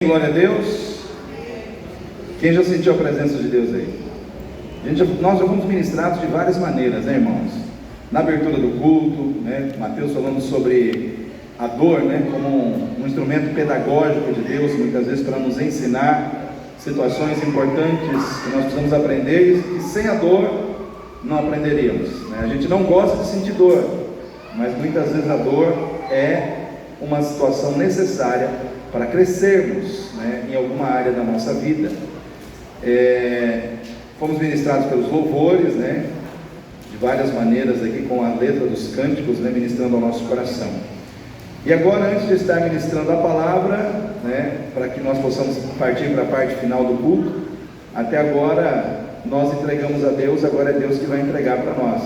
Glória a Deus. Quem já sentiu a presença de Deus aí? Nós já fomos ministrados de várias maneiras, né, irmãos? Na abertura do culto, né, Mateus falando sobre a dor, né, como um instrumento pedagógico de Deus, muitas vezes para nos ensinar situações importantes que nós precisamos aprender e que sem a dor não aprenderíamos, né? A gente não gosta de sentir dor, mas muitas vezes a dor é uma situação necessária para crescermos, né, em alguma área da nossa vida. Fomos ministrados pelos louvores, né, de várias maneiras aqui, com a letra dos cânticos, né, ministrando ao nosso coração. E agora, antes de estar ministrando a palavra, né, para que nós possamos partir para a parte final do culto, até agora nós entregamos a Deus, agora é Deus que vai entregar para nós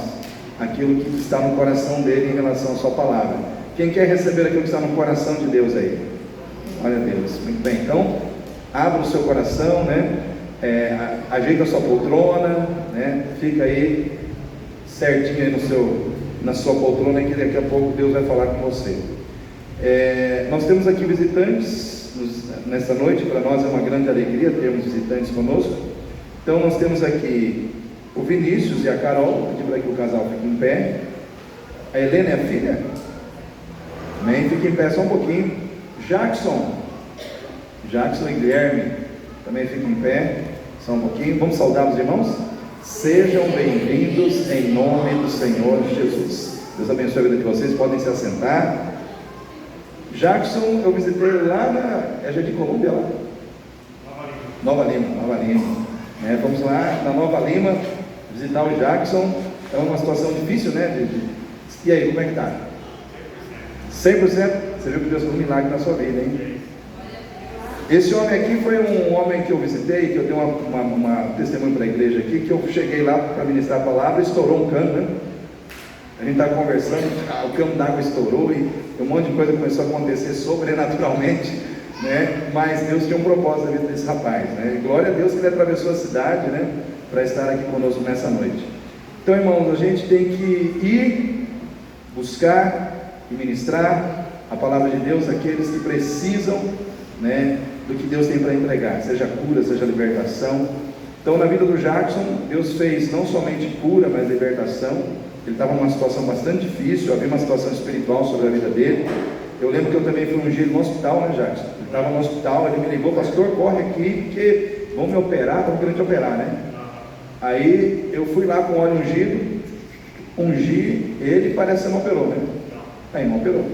aquilo que está no coração dele em relação à sua palavra. Quem quer receber aquilo que está no coração de Deus aí? Olha a Deus, muito bem. Então, abra o seu coração, né? Ajeita a sua poltrona, né? Fica aí certinho aí na sua poltrona, que daqui a pouco Deus vai falar com você. Nós temos aqui visitantes nessa noite. Para nós é uma grande alegria termos visitantes conosco. Então nós temos aqui o Vinícius e a Carol. Vou pedir para que o casal fique em pé. A Helena é a filha? Amém? Fique em pé só um pouquinho. Jackson e Guilherme também fiquem em pé, só um pouquinho. Vamos saudar os irmãos? Sejam bem-vindos em nome do Senhor Jesus. Deus abençoe a vida de vocês, podem se assentar. Jackson, eu visitei lá é Jardim Colômbia lá? Nova Lima. Vamos lá na Nova Lima visitar o Jackson. É uma situação difícil, né? E aí, como é que está? 100%? Você viu que Deus fez um milagre na sua vida, hein? Esse homem aqui foi um homem que eu visitei, que eu dei uma testemunho para a igreja aqui, que eu cheguei lá para ministrar a palavra, estourou um cano, né? A gente estava conversando, o cano d'água estourou e um monte de coisa começou a acontecer sobrenaturalmente, né? Mas Deus tinha um propósito na vida desse rapaz, né? E glória a Deus que ele atravessou a cidade, né? Para estar aqui conosco nessa noite. Então, irmãos, a gente tem que ir buscar e ministrar a palavra de Deus àqueles que precisam, né, do que Deus tem para entregar, seja cura, seja libertação. Então, na vida do Jackson, Deus fez não somente cura, mas libertação. Ele estava numa situação bastante difícil, havia uma situação espiritual sobre a vida dele. Eu lembro que eu também fui ungido no hospital, né, Jackson? Ele estava no hospital, ele me ligou: pastor, corre aqui, porque vão me operar, estão querendo te operar, né? Aí eu fui lá com óleo ungido, ungi ele e parece que não operou, né? Aí não operou.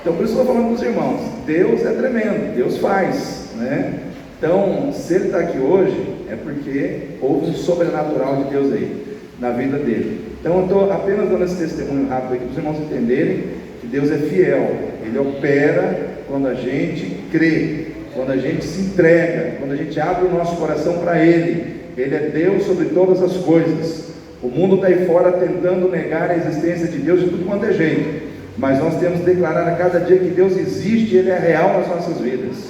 Então, por isso eu estou falando para os irmãos, Deus é tremendo, Deus faz, né? Então, se ele está aqui hoje, é porque houve um sobrenatural de Deus aí, na vida dele. Então, eu estou apenas dando esse testemunho rápido aqui, para os irmãos entenderem que Deus é fiel. Ele opera quando a gente crê, quando a gente se entrega, quando a gente abre o nosso coração para Ele. Ele é Deus sobre todas as coisas. O mundo está aí fora tentando negar a existência de Deus de tudo quanto é jeito. Mas nós temos que declarar a cada dia que Deus existe, Ele é real nas nossas vidas.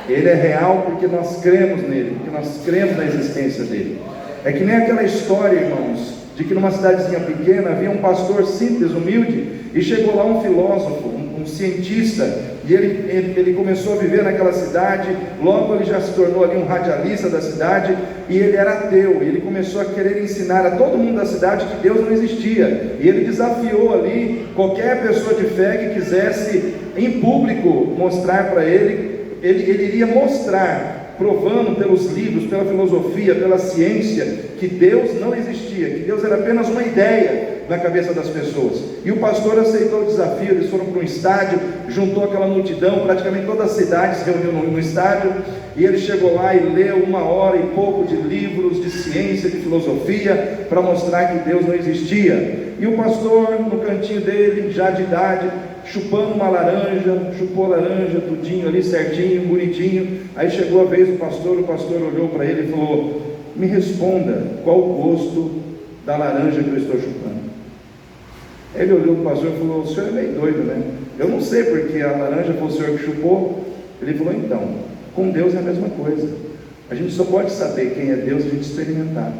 Ele é real porque nós cremos nele, porque nós cremos na existência dele. É que nem aquela história, irmãos, de que numa cidadezinha pequena havia um pastor simples, humilde, e chegou lá um filósofo, um cientista, e ele começou a viver naquela cidade. Logo ele já se tornou ali um radialista da cidade, e ele era ateu, e ele começou a querer ensinar a todo mundo da cidade que Deus não existia, e ele desafiou ali qualquer pessoa de fé que quisesse em público mostrar para ele iria mostrar, provando pelos livros, pela filosofia, pela ciência, que Deus não existia, que Deus era apenas uma ideia na cabeça das pessoas. E o pastor aceitou o desafio. Eles foram para um estádio, juntou aquela multidão, praticamente toda a cidade se reuniu no estádio, e ele chegou lá e leu 1 hora e pouco de livros de ciência, de filosofia, para mostrar que Deus não existia. E o pastor, no cantinho dele, já de idade, chupando uma laranja, chupou a laranja, tudinho ali certinho, bonitinho. Aí chegou a vez do pastor, o pastor olhou para ele e falou: me responda, qual o gosto da laranja que eu estou chupando? Ele olhou para o pastor e falou: o senhor é meio doido, né? Eu não sei porque a laranja foi o senhor que chupou. Ele falou: então, com Deus é a mesma coisa. A gente só pode saber quem é Deus se a gente experimentar,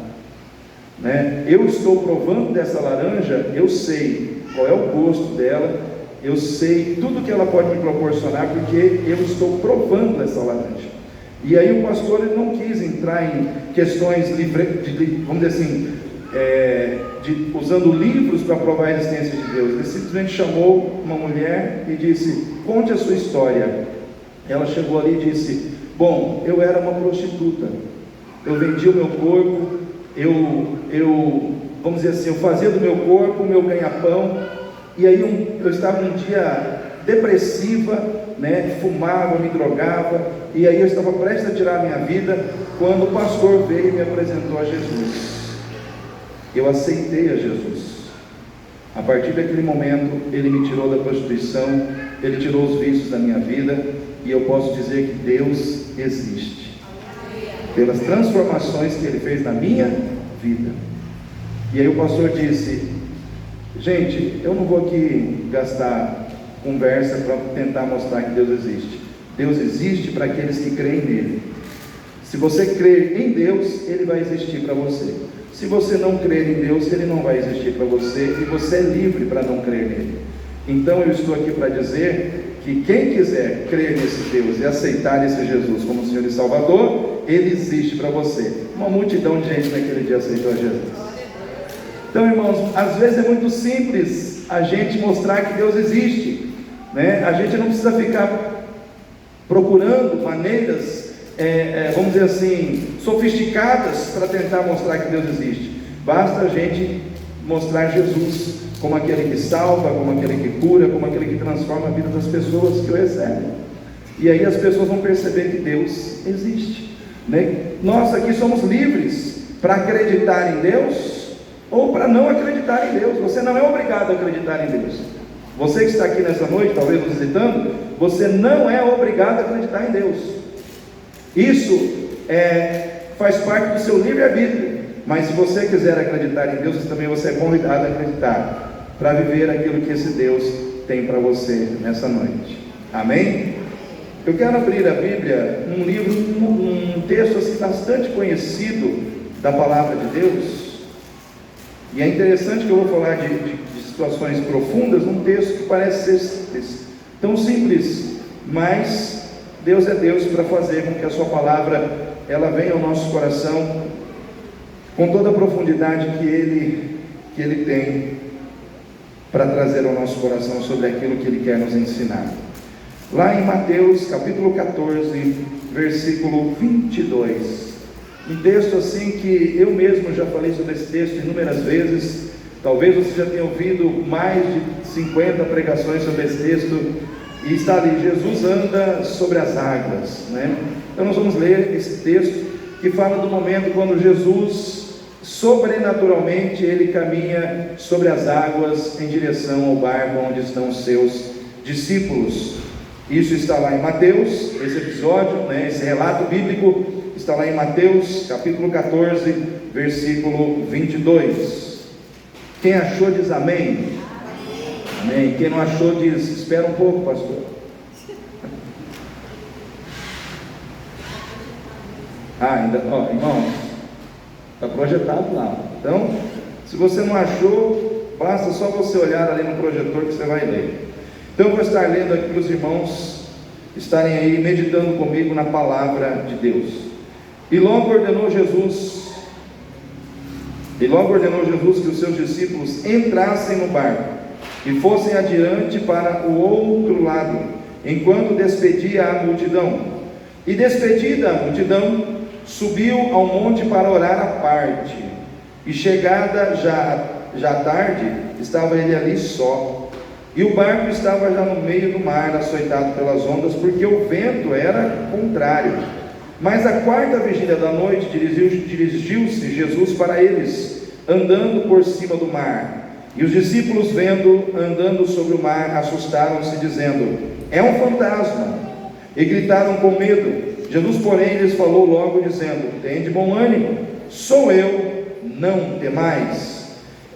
né? Eu estou provando dessa laranja, eu sei qual é o gosto dela, eu sei tudo que ela pode me proporcionar, porque eu estou provando essa laranja. E aí o pastor ele não quis entrar em questões, vamos dizer assim, usando livros para provar a existência de Deus. Ele simplesmente chamou uma mulher e disse: conte a sua história. Ela chegou ali e disse: bom, eu era uma prostituta, eu vendia o meu corpo, vamos dizer assim, eu fazia do meu corpo o meu ganha-pão. E aí eu estava um dia depressiva, né? Fumava, me drogava, e aí eu estava prestes a tirar a minha vida, quando o pastor veio e me apresentou a Jesus. Eu aceitei a Jesus. A partir daquele momento, ele me tirou da prostituição, ele tirou os vícios da minha vida, e eu posso dizer que Deus existe, pelas transformações que ele fez na minha vida. E aí o pastor disse: gente, eu não vou aqui gastar conversa para tentar mostrar que Deus existe. Deus existe para aqueles que creem nele. Se você crer em Deus, ele vai existir para você. Se você não crer em Deus, ele não vai existir para você, e você é livre para não crer nele. Então eu estou aqui para dizer que quem quiser crer nesse Deus e aceitar esse Jesus como Senhor e Salvador, ele existe para você. Uma multidão de gente naquele dia aceitou a Jesus. Então, irmãos, às vezes é muito simples a gente mostrar que Deus existe, né? A gente não precisa ficar procurando maneiras, vamos dizer assim, sofisticadas para tentar mostrar que Deus existe. Basta a gente mostrar Jesus como aquele que salva, como aquele que cura, como aquele que transforma a vida das pessoas que o recebem. E aí as pessoas vão perceber que Deus existe, né? Nós aqui somos livres para acreditar em Deus ou para não acreditar em Deus. Você não é obrigado a acreditar em Deus. Você que está aqui nessa noite, talvez nos visitando, você não é obrigado a acreditar em Deus. Isso faz parte do seu livre-arbítrio. Mas se você quiser acreditar em Deus, também você é convidado a acreditar, para viver aquilo que esse Deus tem para você nessa noite. Amém? Eu quero abrir a Bíblia num livro, um texto assim, bastante conhecido da palavra de Deus. E é interessante que eu vou falar de situações profundas num texto que parece ser simples, tão simples, mas Deus é Deus para fazer com que a sua palavra ela venha ao nosso coração com toda a profundidade que Ele tem para trazer ao nosso coração sobre aquilo que Ele quer nos ensinar. Lá em Mateus capítulo 14, versículo 22, um texto assim que eu mesmo já falei sobre esse texto inúmeras vezes. Talvez você já tenha ouvido mais de 50 pregações sobre esse texto, e está ali: Jesus anda sobre as águas, né? Então nós vamos ler esse texto que fala do momento quando Jesus sobrenaturalmente ele caminha sobre as águas em direção ao barco onde estão os seus discípulos. Isso está lá em Mateus, esse episódio, né, esse relato bíblico está lá em Mateus capítulo 14, versículo 22. Quem achou diz amém. Amém. Quem não achou diz: espera um pouco, pastor. Ainda, irmãos, está projetado lá. Então, se você não achou, basta só você olhar ali no projetor que você vai ler. Então eu vou estar lendo aqui para os irmãos estarem aí meditando comigo na palavra de Deus. E logo ordenou Jesus que os seus discípulos entrassem no barco e fossem adiante para o outro lado, enquanto despedia a multidão. E despedida a multidão, subiu ao monte para orar à parte. E chegada já tarde, estava ele ali só. E o barco estava já no meio do mar, açoitado pelas ondas, porque o vento era contrário. Mas à quarta vigília da noite, dirigiu-se Jesus para eles, andando por cima do mar. E os discípulos, vendo andando sobre o mar, assustaram-se, dizendo: é um fantasma, e gritaram com medo. Jesus, porém, lhes falou logo, dizendo: tende bom ânimo, sou eu, não temais.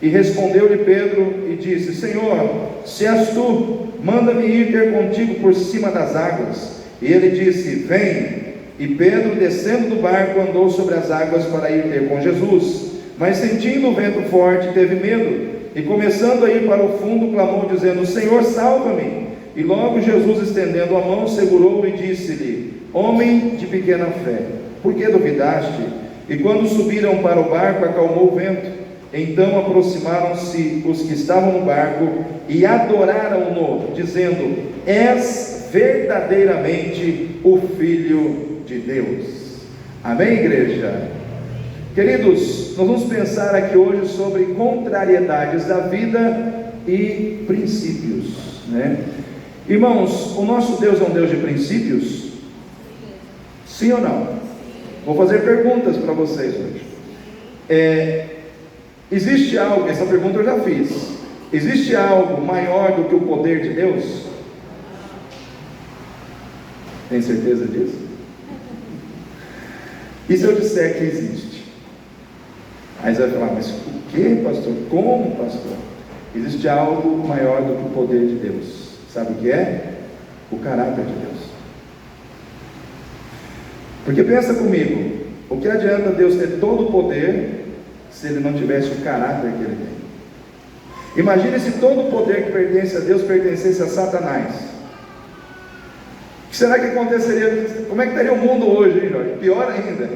E respondeu-lhe Pedro e disse: Senhor, se és tu, manda-me ir ter contigo por cima das águas. E ele disse: vem. E Pedro, descendo do barco, andou sobre as águas para ir ter com Jesus. Mas sentindo o vento forte, teve medo, e começando a ir para o fundo, clamou dizendo: Senhor, salva-me. E logo Jesus, estendendo a mão, segurou-o e disse-lhe: Homem de pequena fé, por que duvidaste? E quando subiram para o barco, acalmou o vento. Então aproximaram-se os que estavam no barco e adoraram-no, dizendo: És verdadeiramente o Filho de Deus. Amém, igreja? Queridos, nós vamos pensar aqui hoje sobre contrariedades da vida e princípios, né? Irmãos, o nosso Deus é um Deus de princípios? Sim ou não? Vou fazer perguntas para vocês hoje. Existe algo, essa pergunta eu já fiz, existe algo maior do que o poder de Deus? Tem certeza disso? E se eu disser que existe? Aí você vai falar: mas o que, pastor? Como, pastor? Existe algo maior do que o poder de Deus. Sabe o que é? O caráter de Deus. Porque pensa comigo, o que adianta Deus ter todo o poder se Ele não tivesse o caráter que Ele tem? Imagine se todo o poder que pertence a Deus pertencesse a Satanás. O que será que aconteceria? Como é que estaria o mundo hoje, hein, Jorge? Pior ainda,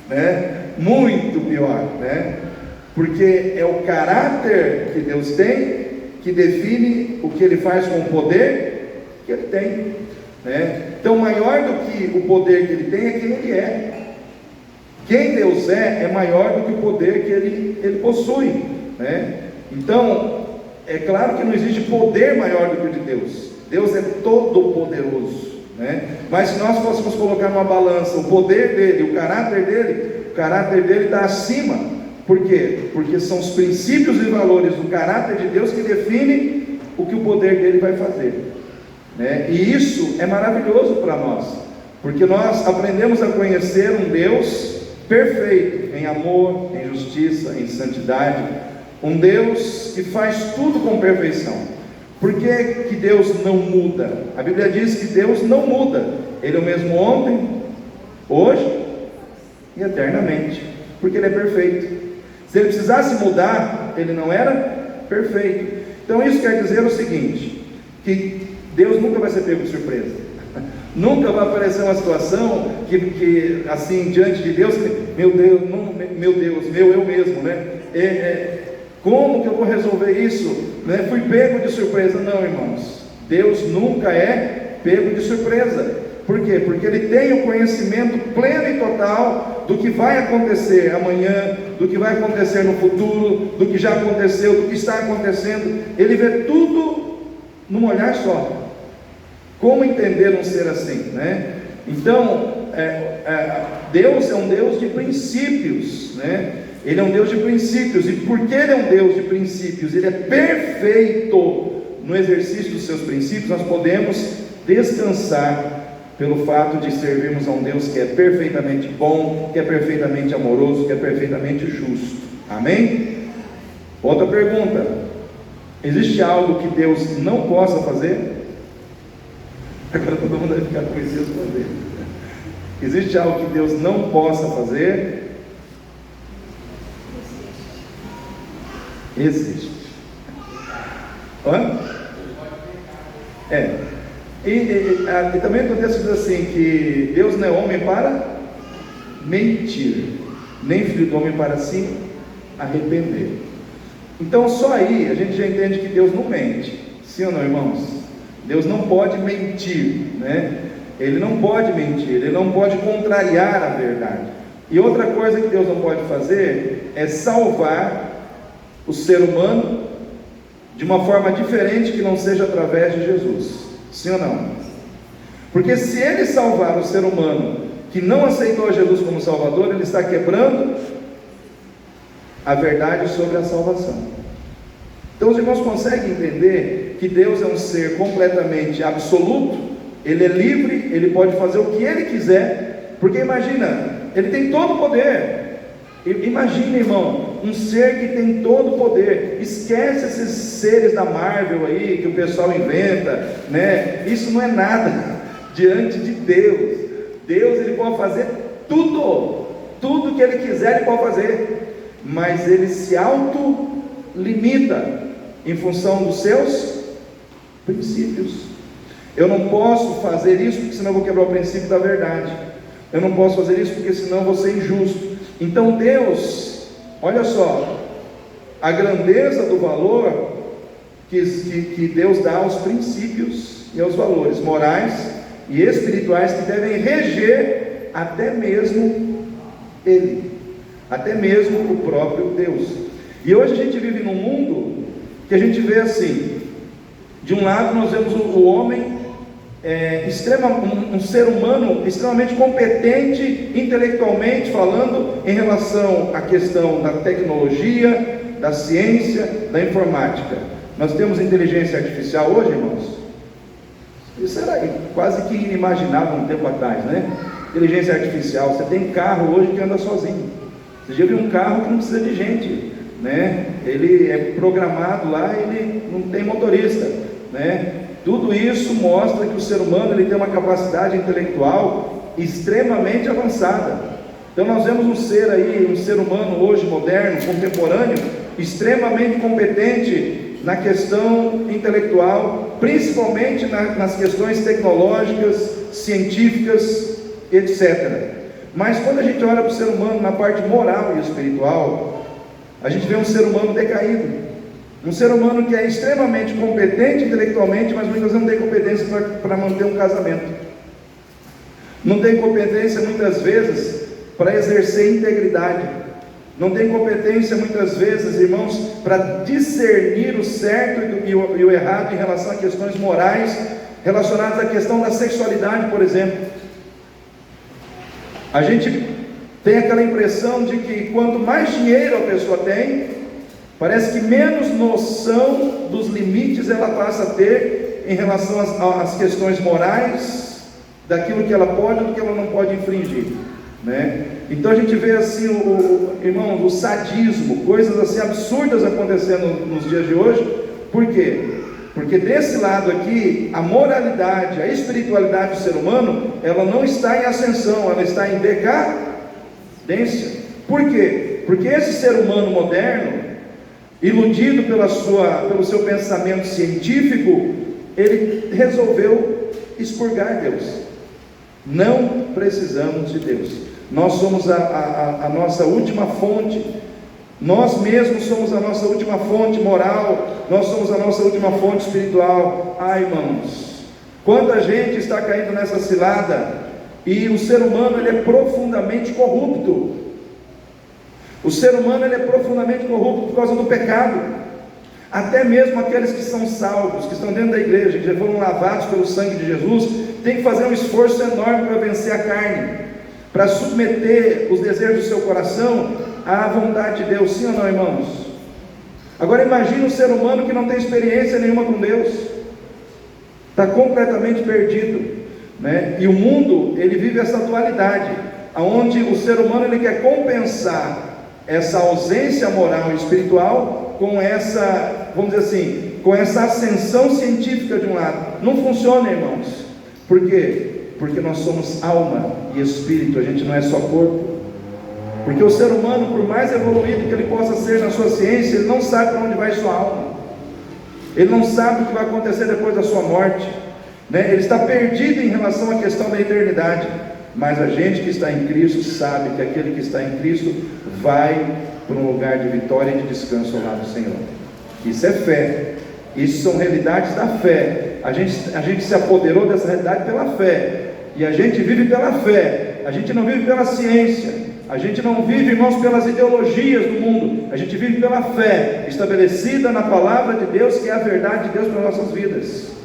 né? Muito pior, né? Porque é o caráter que Deus tem que define o que Ele faz com o poder que Ele tem, né? Então, maior do que o poder que Ele tem é quem Ele é. Quem Deus é maior do que o poder que Ele possui, né? Então, é claro que não existe poder maior do que o de Deus. Deus é todo poderoso, né? Mas se nós fôssemos colocar numa balança o poder dele, o caráter dele está acima. Por quê? Porque são os princípios e valores do caráter de Deus que definem o que o poder dele vai fazer, né? E isso é maravilhoso para nós, porque nós aprendemos a conhecer um Deus perfeito em amor, em justiça, em santidade, um Deus que faz tudo com perfeição. Por que Deus não muda? A Bíblia diz que Deus não muda, Ele é o mesmo ontem, hoje e eternamente, porque Ele é perfeito. Se Ele precisasse mudar, Ele não era perfeito. Então isso quer dizer o seguinte, que Deus nunca vai ser pego de surpresa. Nunca vai aparecer uma situação que assim, diante de Deus, meu Deus, meu eu mesmo, né? Como que eu vou resolver isso? Né? Fui pego de surpresa. Não, irmãos, Deus nunca é pego de surpresa. Por quê? Porque Ele tem o conhecimento pleno e total do que vai acontecer amanhã, do que vai acontecer no futuro, do que já aconteceu, do que está acontecendo. Ele vê tudo num olhar só. Como entender um ser assim, né? Então, Deus é um Deus de princípios, né? Ele é um Deus de princípios, e porque Ele é um Deus de princípios, Ele é perfeito no exercício dos seus princípios, nós podemos descansar pelo fato de servirmos a um Deus que é perfeitamente bom, que é perfeitamente amoroso, que é perfeitamente justo. Amém? Outra pergunta: existe algo que Deus não possa fazer? Agora todo mundo vai ficar com isso responder. Existe algo que Deus não possa fazer? Existe. Hã? E também acontece assim, que Deus não é homem para mentir, nem filho do homem para se arrepender. Então só aí a gente já entende que Deus não mente. Sim ou não, irmãos? Deus não pode mentir, né? Ele não pode mentir, Ele não pode contrariar a verdade. E outra coisa que Deus não pode fazer é salvar o ser humano de uma forma diferente que não seja através de Jesus. Sim ou não? Porque se Ele salvar o ser humano que não aceitou Jesus como Salvador, Ele está quebrando a verdade sobre a salvação. Então os irmãos conseguem entender que Deus é um ser completamente absoluto, Ele é livre, Ele pode fazer o que Ele quiser, porque imagina, Ele tem todo o poder. Imagina, irmão, um ser que tem todo o poder. Esquece esses seres da Marvel aí, que o pessoal inventa, né? Isso não é nada diante de Deus. Deus, Ele pode fazer tudo que Ele quiser, Ele pode fazer, mas Ele se limita em função dos seus princípios. Eu não posso fazer isso porque senão eu vou quebrar o princípio da verdade. Eu não posso fazer isso porque senão eu vou ser injusto. Então Deus, olha só, a grandeza do valor que Deus dá aos princípios e aos valores morais e espirituais que devem reger até mesmo Ele, até mesmo o próprio Deus. E hoje a gente vive num mundo que a gente vê assim, de um lado nós vemos o homem um ser humano extremamente competente intelectualmente falando em relação à questão da tecnologia, da ciência, da informática. Nós temos inteligência artificial hoje, irmãos. Isso era quase que inimaginável um tempo atrás, né? Inteligência artificial. Você tem carro hoje que anda sozinho. Você já viu um carro que não precisa de gente, né? Ele é programado lá, ele não tem motorista, né? Tudo isso mostra que o ser humano ele tem uma capacidade intelectual extremamente avançada. Então nós vemos um ser humano hoje moderno, contemporâneo, extremamente competente na questão intelectual, principalmente nas questões tecnológicas, científicas, etc. Mas quando a gente olha para o ser humano na parte moral e espiritual, a gente vê um ser humano decaído. Um ser humano que é extremamente competente intelectualmente, mas muitas vezes não tem competência para manter um casamento. Não tem competência muitas vezes para exercer integridade. Não tem competência muitas vezes, irmãos, para discernir o certo e o errado em relação a questões morais relacionadas à questão da sexualidade, por exemplo. A gente tem aquela impressão de que quanto mais dinheiro a pessoa tem, parece que menos noção dos limites ela passa a ter em relação às questões morais, daquilo que ela pode e do que ela não pode infringir, né? Então a gente vê assim, irmãos, o sadismo, coisas assim absurdas acontecendo nos dias de hoje. Por quê? Porque desse lado aqui, a moralidade, a espiritualidade do ser humano, ela não está em ascensão, ela está em decadência. Por quê? Porque esse ser humano moderno, iludido pelo seu pensamento científico, ele resolveu expurgar Deus. Não precisamos de Deus. Nós somos a nossa última fonte. Nós mesmos somos a nossa última fonte moral. Nós somos a nossa última fonte espiritual. Ai, irmãos, quanta gente está caindo nessa cilada. E o ser humano ele é profundamente corrupto. O ser humano ele é profundamente corrupto por causa do pecado. Até mesmo aqueles que são salvos, que estão dentro da igreja, que já foram lavados pelo sangue de Jesus, tem que fazer um esforço enorme para vencer a carne, para submeter os desejos do seu coração à vontade de Deus. Sim ou não, irmãos? Agora imagine um ser humano que não tem experiência nenhuma com Deus, está completamente perdido, né? E o mundo ele vive essa dualidade, onde o ser humano ele quer compensar essa ausência moral e espiritual com essa, vamos dizer assim, com essa ascensão científica de um lado. Não funciona, irmãos. Por quê? Porque nós somos alma e espírito, a gente não é só corpo. Porque o ser humano, por mais evoluído que ele possa ser na sua ciência, ele não sabe para onde vai sua alma. Ele não sabe o que vai acontecer depois da sua morte, né? Ele está perdido em relação à questão da eternidade. Mas a gente que está em Cristo sabe que aquele que está em Cristo vai para um lugar de vitória e de descanso ao lado do Senhor. Isso é fé. Isso são realidades da fé. A gente se apoderou dessa realidade pela fé. E a gente vive pela fé. A gente não vive pela ciência. A gente não vive, irmãos, pelas ideologias do mundo. A gente vive pela fé estabelecida na palavra de Deus, que é a verdade de Deus para nossas vidas.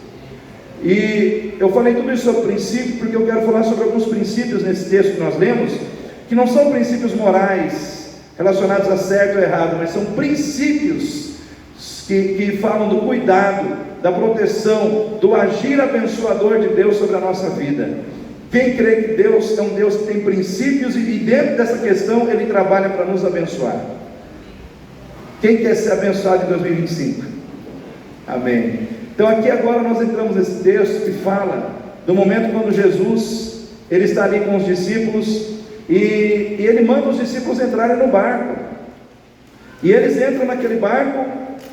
E eu falei tudo isso sobre princípio, porque eu quero falar sobre alguns princípios nesse texto que nós lemos, que não são princípios morais, relacionados a certo ou errado, mas são princípios que falam do cuidado, da proteção, do agir abençoador de Deus sobre a nossa vida. Quem crê que Deus é um Deus que tem princípios, e dentro dessa questão Ele trabalha para nos abençoar. Quem quer ser abençoado em 2025? Amém. Então aqui agora nós entramos nesse texto que fala do momento quando Jesus, Ele está ali com os discípulos, e Ele manda os discípulos entrarem no barco. E eles entram naquele barco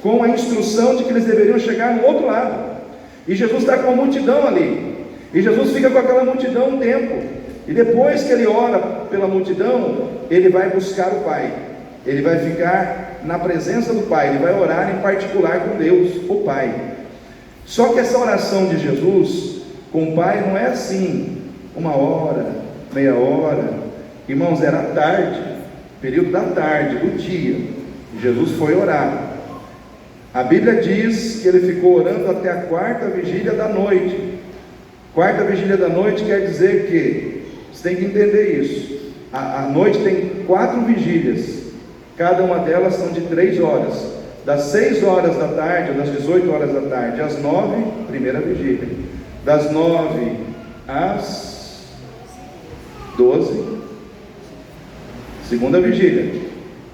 com a instrução de que eles deveriam chegar no outro lado. E Jesus está com a multidão ali. E Jesus fica com aquela multidão um tempo. E depois que ele ora pela multidão, ele vai buscar o Pai. Ele vai ficar na presença do Pai. Ele vai orar em particular com Deus, o Pai. Só que essa oração de Jesus com o Pai não é assim, 1 hora, meia hora. Irmãos, era tarde, período da tarde, do dia. Jesus foi orar. A Bíblia diz que ele ficou orando até a 4ª vigília da noite. 4ª vigília da noite quer dizer que, você tem que entender isso, a noite tem 4 vigílias, cada uma delas são de 3 horas, das 6 horas da tarde, ou das 18 horas da tarde, às 9, primeira vigília, das 9 às 12, segunda vigília,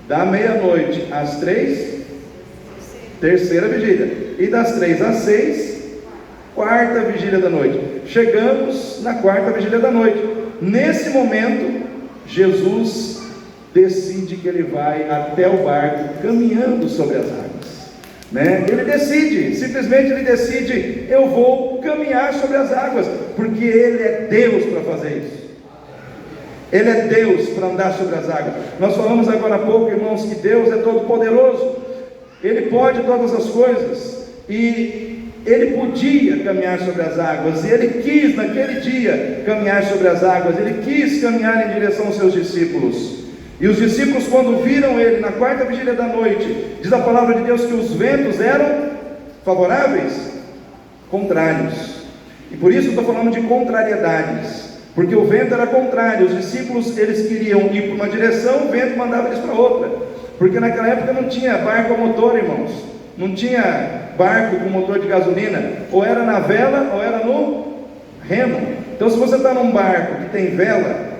da meia-noite às 3, terceira vigília, e das 3 às 6, 4ª vigília da noite. Chegamos na 4ª vigília da noite. Nesse momento, Jesus decide que ele vai até o barco caminhando sobre as águas, né? Ele decide, simplesmente ele decide: eu vou caminhar sobre as águas, porque ele é Deus para fazer isso. Ele é Deus para andar sobre as águas. Nós falamos agora há pouco, irmãos, que Deus é todo poderoso. Ele pode todas as coisas, e ele podia caminhar sobre as águas, e ele quis naquele dia caminhar sobre as águas. Ele quis caminhar em direção aos seus discípulos, e os discípulos, quando viram ele na 4ª vigília da noite, diz a palavra de Deus que os ventos eram favoráveis, contrários. E por isso eu estou falando de contrariedades, porque o vento era contrário. Os discípulos, eles queriam ir para uma direção, o vento mandava eles para outra, porque naquela época não tinha barco a motor, irmãos. Não tinha barco com motor de gasolina, ou era na vela ou era no remo. Então, se você está num barco que tem vela,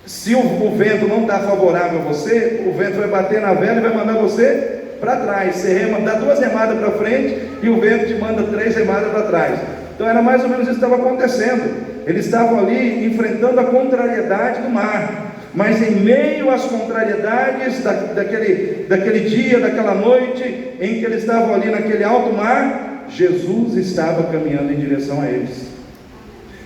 se o vento não está favorável a você, o vento vai bater na vela e vai mandar você para trás. Você rema, dá 2 remadas para frente e o vento te manda 3 remadas para trás. Então era mais ou menos isso que estava acontecendo. Eles estavam ali enfrentando a contrariedade do mar. Mas em meio às contrariedades daquele dia, daquela noite, em que eles estavam ali naquele alto mar, Jesus estava caminhando em direção a eles.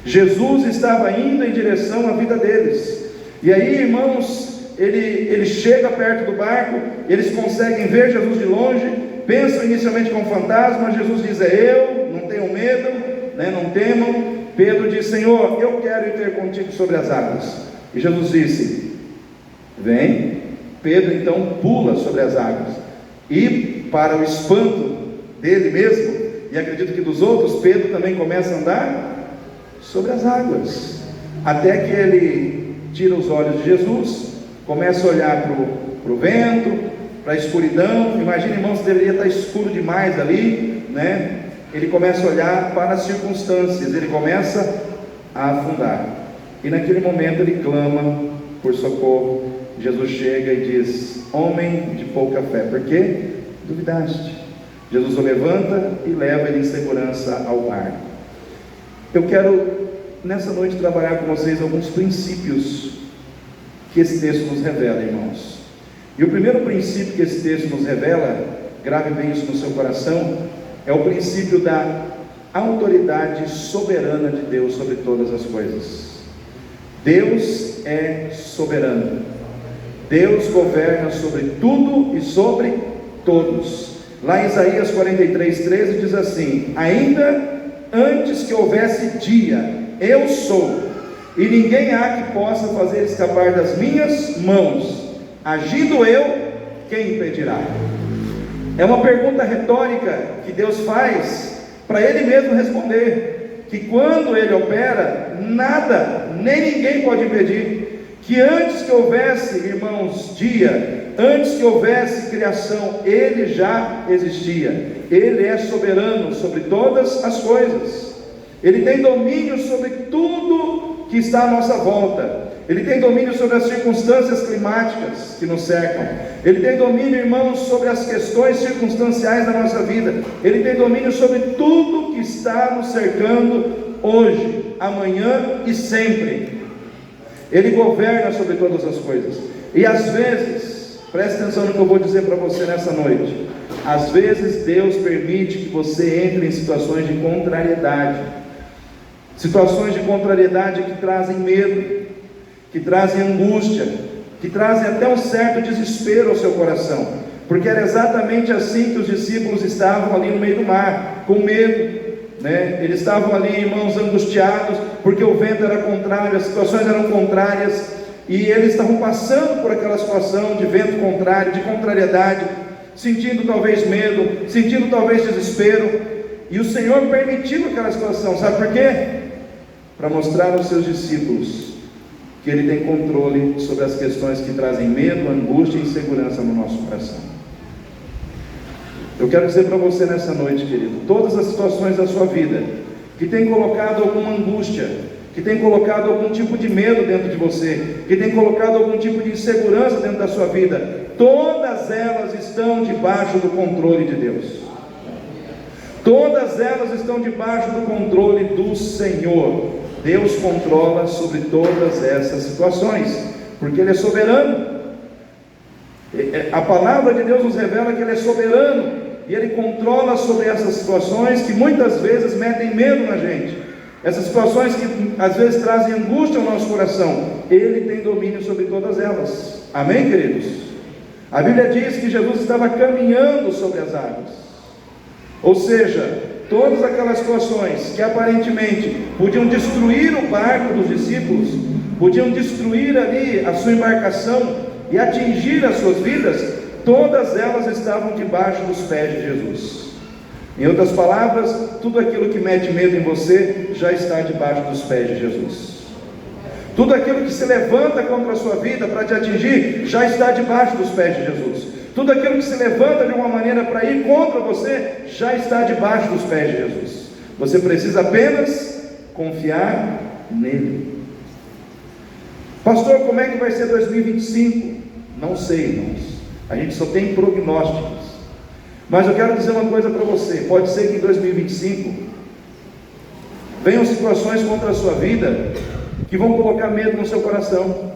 Jesus estava indo em direção à vida deles. E aí, irmãos, ele chega perto do barco, eles conseguem ver Jesus de longe, pensam inicialmente que é um fantasma. Jesus diz: é eu, não tenham medo, né? Não temam. Pedro diz: Senhor, eu quero ir ter contigo sobre as águas. E Jesus disse: vem. Pedro então pula sobre as águas, e para o espanto dele mesmo, e acredito que dos outros, Pedro também começa a andar sobre as águas, até que ele tira os olhos de Jesus, começa a olhar para o vento, para a escuridão. Imagina, irmãos, deveria estar escuro demais ali, né? Ele começa a olhar para as circunstâncias, ele começa a afundar, e naquele momento ele clama por socorro. Jesus chega e diz: homem de pouca fé, por que duvidaste? Jesus o levanta e leva ele em segurança ao barco. Eu quero nessa noite trabalhar com vocês alguns princípios que esse texto nos revela, irmãos. E o primeiro princípio que esse texto nos revela, grave bem isso no seu coração, é o princípio da autoridade soberana de Deus sobre todas as coisas. Deus é soberano. Deus governa sobre tudo e sobre todos. Lá em Isaías 43:13 diz assim: ainda antes que houvesse dia, eu sou, e ninguém há que possa fazer escapar das minhas mãos. Agindo eu, quem impedirá? É uma pergunta retórica que Deus faz para Ele mesmo responder, que quando Ele opera, nada, nem ninguém pode impedir. Que antes que houvesse, irmãos, dia, antes que houvesse criação, Ele já existia. Ele é soberano sobre todas as coisas. Ele tem domínio sobre tudo que está à nossa volta. Ele tem domínio sobre as circunstâncias climáticas que nos cercam. Ele tem domínio, irmãos, sobre as questões circunstanciais da nossa vida. Ele tem domínio sobre tudo que está nos cercando hoje, amanhã e sempre. Ele governa sobre todas as coisas. E às vezes Preste atenção no que eu vou dizer para você nessa noite. Às vezes Deus permite que você entre em situações de contrariedade. Situações de contrariedade que trazem medo, que trazem angústia, que trazem até um certo desespero ao seu coração. Porque era exatamente assim que os discípulos estavam ali no meio do mar, com medo, né? Eles estavam ali, irmãos, angustiados, porque o vento era contrário, as situações eram contrárias, e eles estavam passando por aquela situação de vento contrário, de contrariedade, sentindo talvez medo, sentindo talvez desespero, e o Senhor permitiu aquela situação, sabe por quê? Para mostrar aos seus discípulos que Ele tem controle sobre as questões que trazem medo, angústia e insegurança no nosso coração. Eu quero dizer para você nessa noite, querido, todas as situações da sua vida que tem colocado alguma angústia, que tem colocado algum tipo de medo dentro de você, que tem colocado algum tipo de insegurança dentro da sua vida, todas elas estão debaixo do controle de Deus. Todas elas estão debaixo do controle do Senhor. Deus controla sobre todas essas situações, porque Ele é soberano. A palavra de Deus nos revela que Ele é soberano, e Ele controla sobre essas situações que muitas vezes metem medo na gente, essas situações que às vezes trazem angústia ao nosso coração. Ele tem domínio sobre todas elas. Amém, queridos? A Bíblia diz que Jesus estava caminhando sobre as águas, ou seja, todas aquelas situações que aparentemente podiam destruir o barco dos discípulos, podiam destruir ali a sua embarcação e atingir as suas vidas, todas elas estavam debaixo dos pés de Jesus. Em outras palavras, tudo aquilo que mete medo em você já está debaixo dos pés de Jesus. Tudo aquilo que se levanta contra a sua vida para te atingir já está debaixo dos pés de Jesus. Tudo aquilo que se levanta de uma maneira para ir contra você já está debaixo dos pés de Jesus. Você precisa apenas confiar nele. Pastor, como é que vai ser 2025? Não sei, irmãos. A gente só tem prognósticos. Mas eu quero dizer uma coisa para você. Pode ser que em 2025 venham situações contra a sua vida que vão colocar medo no seu coração.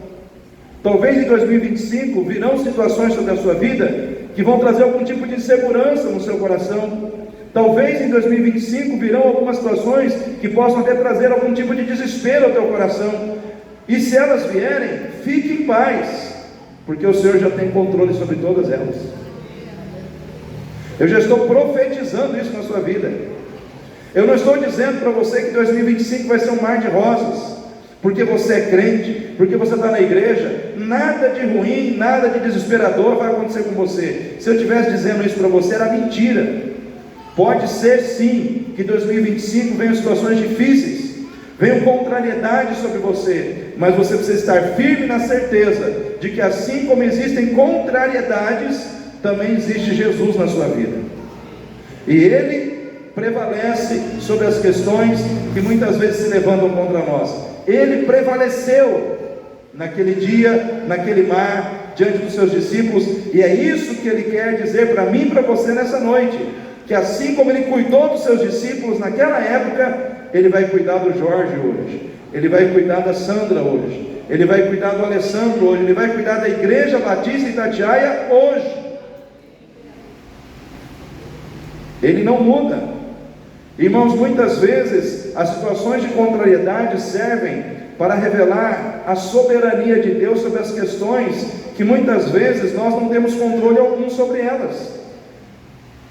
Talvez em 2025 virão situações sobre a sua vida que vão trazer algum tipo de insegurança no seu coração. Talvez em 2025 virão algumas situações que possam até trazer algum tipo de desespero ao teu coração. E se elas vierem, fique em paz, porque o Senhor já tem controle sobre todas elas. Eu já estou profetizando isso na sua vida. Eu não estou dizendo para você que 2025 vai ser um mar de rosas, porque você é crente, porque você está na igreja. Nada de ruim, nada de desesperador vai acontecer com você. Se eu estivesse dizendo isso para você, era mentira. Pode ser sim que 2025 venham situações difíceis, venham contrariedades sobre você, mas você precisa estar firme na certeza de que assim como existem contrariedades, também existe Jesus na sua vida, e Ele prevalece sobre as questões que muitas vezes se levantam contra nós. Ele prevaleceu naquele dia, naquele mar, diante dos seus discípulos, e é isso que Ele quer dizer para mim e para você nessa noite, que assim como Ele cuidou dos seus discípulos naquela época, Ele vai cuidar do Jorge hoje, Ele vai cuidar da Sandra hoje, Ele vai cuidar do Alessandro hoje, Ele vai cuidar da Igreja Batista Itatiaia hoje. Ele não muda. Irmãos, muitas vezes as situações de contrariedade servem para revelar a soberania de Deus sobre as questões que muitas vezes nós não temos controle algum sobre elas.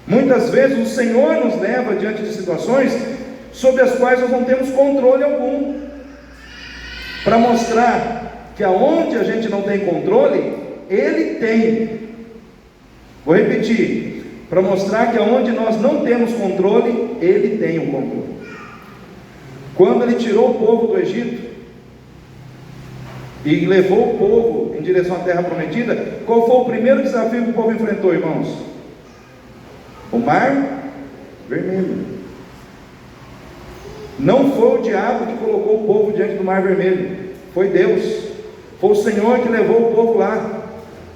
Muitas vezes o Senhor nos leva diante de situações sobre as quais nós não temos controle algum, para mostrar que aonde a gente não tem controle, Ele tem. Vou repetir, para mostrar que aonde nós não temos controle, Ele tem o controle. Quando Ele tirou o povo do Egito e levou o povo em direção à terra prometida, qual foi o primeiro desafio que o povo enfrentou, irmãos? O mar vermelho. Não foi o diabo que colocou o povo diante do mar vermelho, foi Deus. Foi o Senhor que levou o povo lá.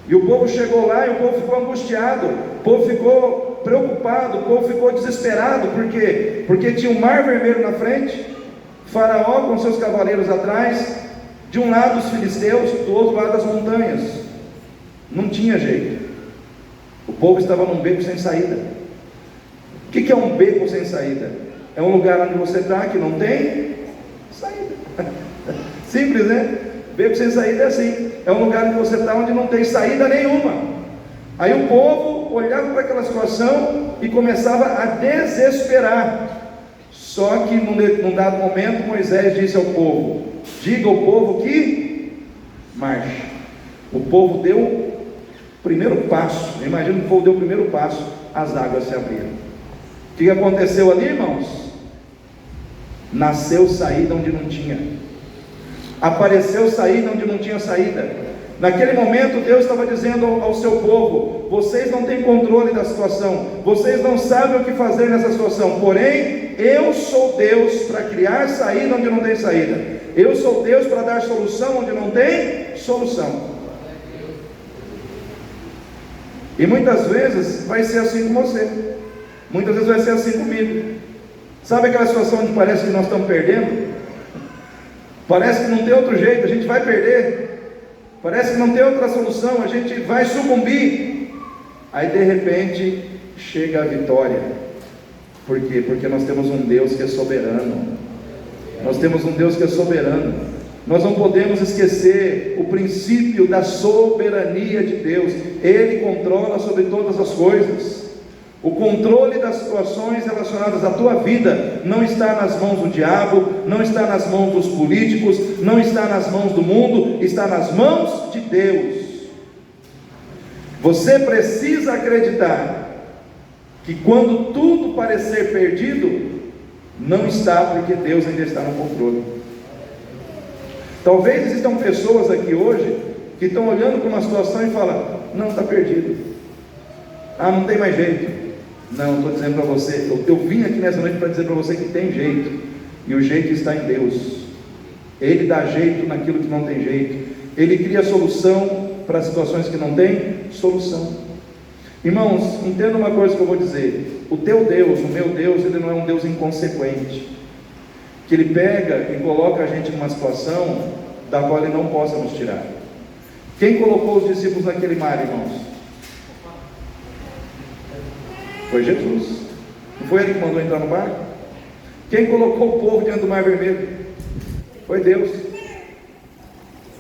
E o povo chegou lá e o povo ficou angustiado, o povo ficou preocupado, o povo ficou desesperado. Por quê? Porque tinha um mar vermelho na frente, Faraó com seus cavaleiros atrás, de um lado os filisteus, do outro lado as montanhas. Não tinha jeito. O povo estava num beco sem saída. O que é um beco sem saída? É um lugar onde você está que não tem saída. Simples, né? Beco sem saída é assim. É um lugar onde você está onde não tem saída nenhuma. Aí o povo olhava para aquela situação e começava a desesperar. Só que num dado momento Moisés disse ao povo: diga ao povo que marche. O povo deu o primeiro passo. Imagina que o povo deu o primeiro passo, as águas se abriram. O que aconteceu ali, irmãos? Nasceu saída onde não tinha. Apareceu saída onde não tinha saída. Naquele momento Deus estava dizendo ao seu povo: vocês não têm controle da situação, vocês não sabem o que fazer nessa situação, porém eu sou Deus para criar saída onde não tem saída. Eu sou Deus para dar solução onde não tem solução. E muitas vezes vai ser assim com você, muitas vezes vai ser assim comigo. Sabe aquela situação onde parece que nós estamos perdendo? Parece que não tem outro jeito, a gente vai perder. Parece que não tem outra solução, a gente vai sucumbir. Aí de repente chega a vitória. Por quê? Porque nós temos um Deus que é soberano. Nós temos um Deus que é soberano. Nós não podemos esquecer o princípio da soberania de Deus. Ele controla sobre todas as coisas. O controle das situações relacionadas à tua vida não está nas mãos do diabo, não está nas mãos dos políticos, não está nas mãos do mundo, está nas mãos de Deus. Você precisa acreditar que quando tudo parecer perdido, não está, porque Deus ainda está no controle. Talvez existam pessoas aqui hoje que estão olhando para uma situação e falam: não, está perdido, não tem mais jeito. Não, estou dizendo para você, eu vim aqui nessa noite para dizer para você que tem jeito, e o jeito está em Deus. Ele dá jeito naquilo que não tem jeito, Ele cria solução para situações que não tem solução. Irmãos, entenda uma coisa que eu vou dizer: o teu Deus, o meu Deus, Ele não é um Deus inconsequente, que Ele pega e coloca a gente numa situação da qual Ele não possa nos tirar. Quem colocou os discípulos naquele mar, irmãos? Foi Jesus. Não foi Ele que mandou entrar no barco? Quem colocou o povo diante do mar vermelho? Foi Deus.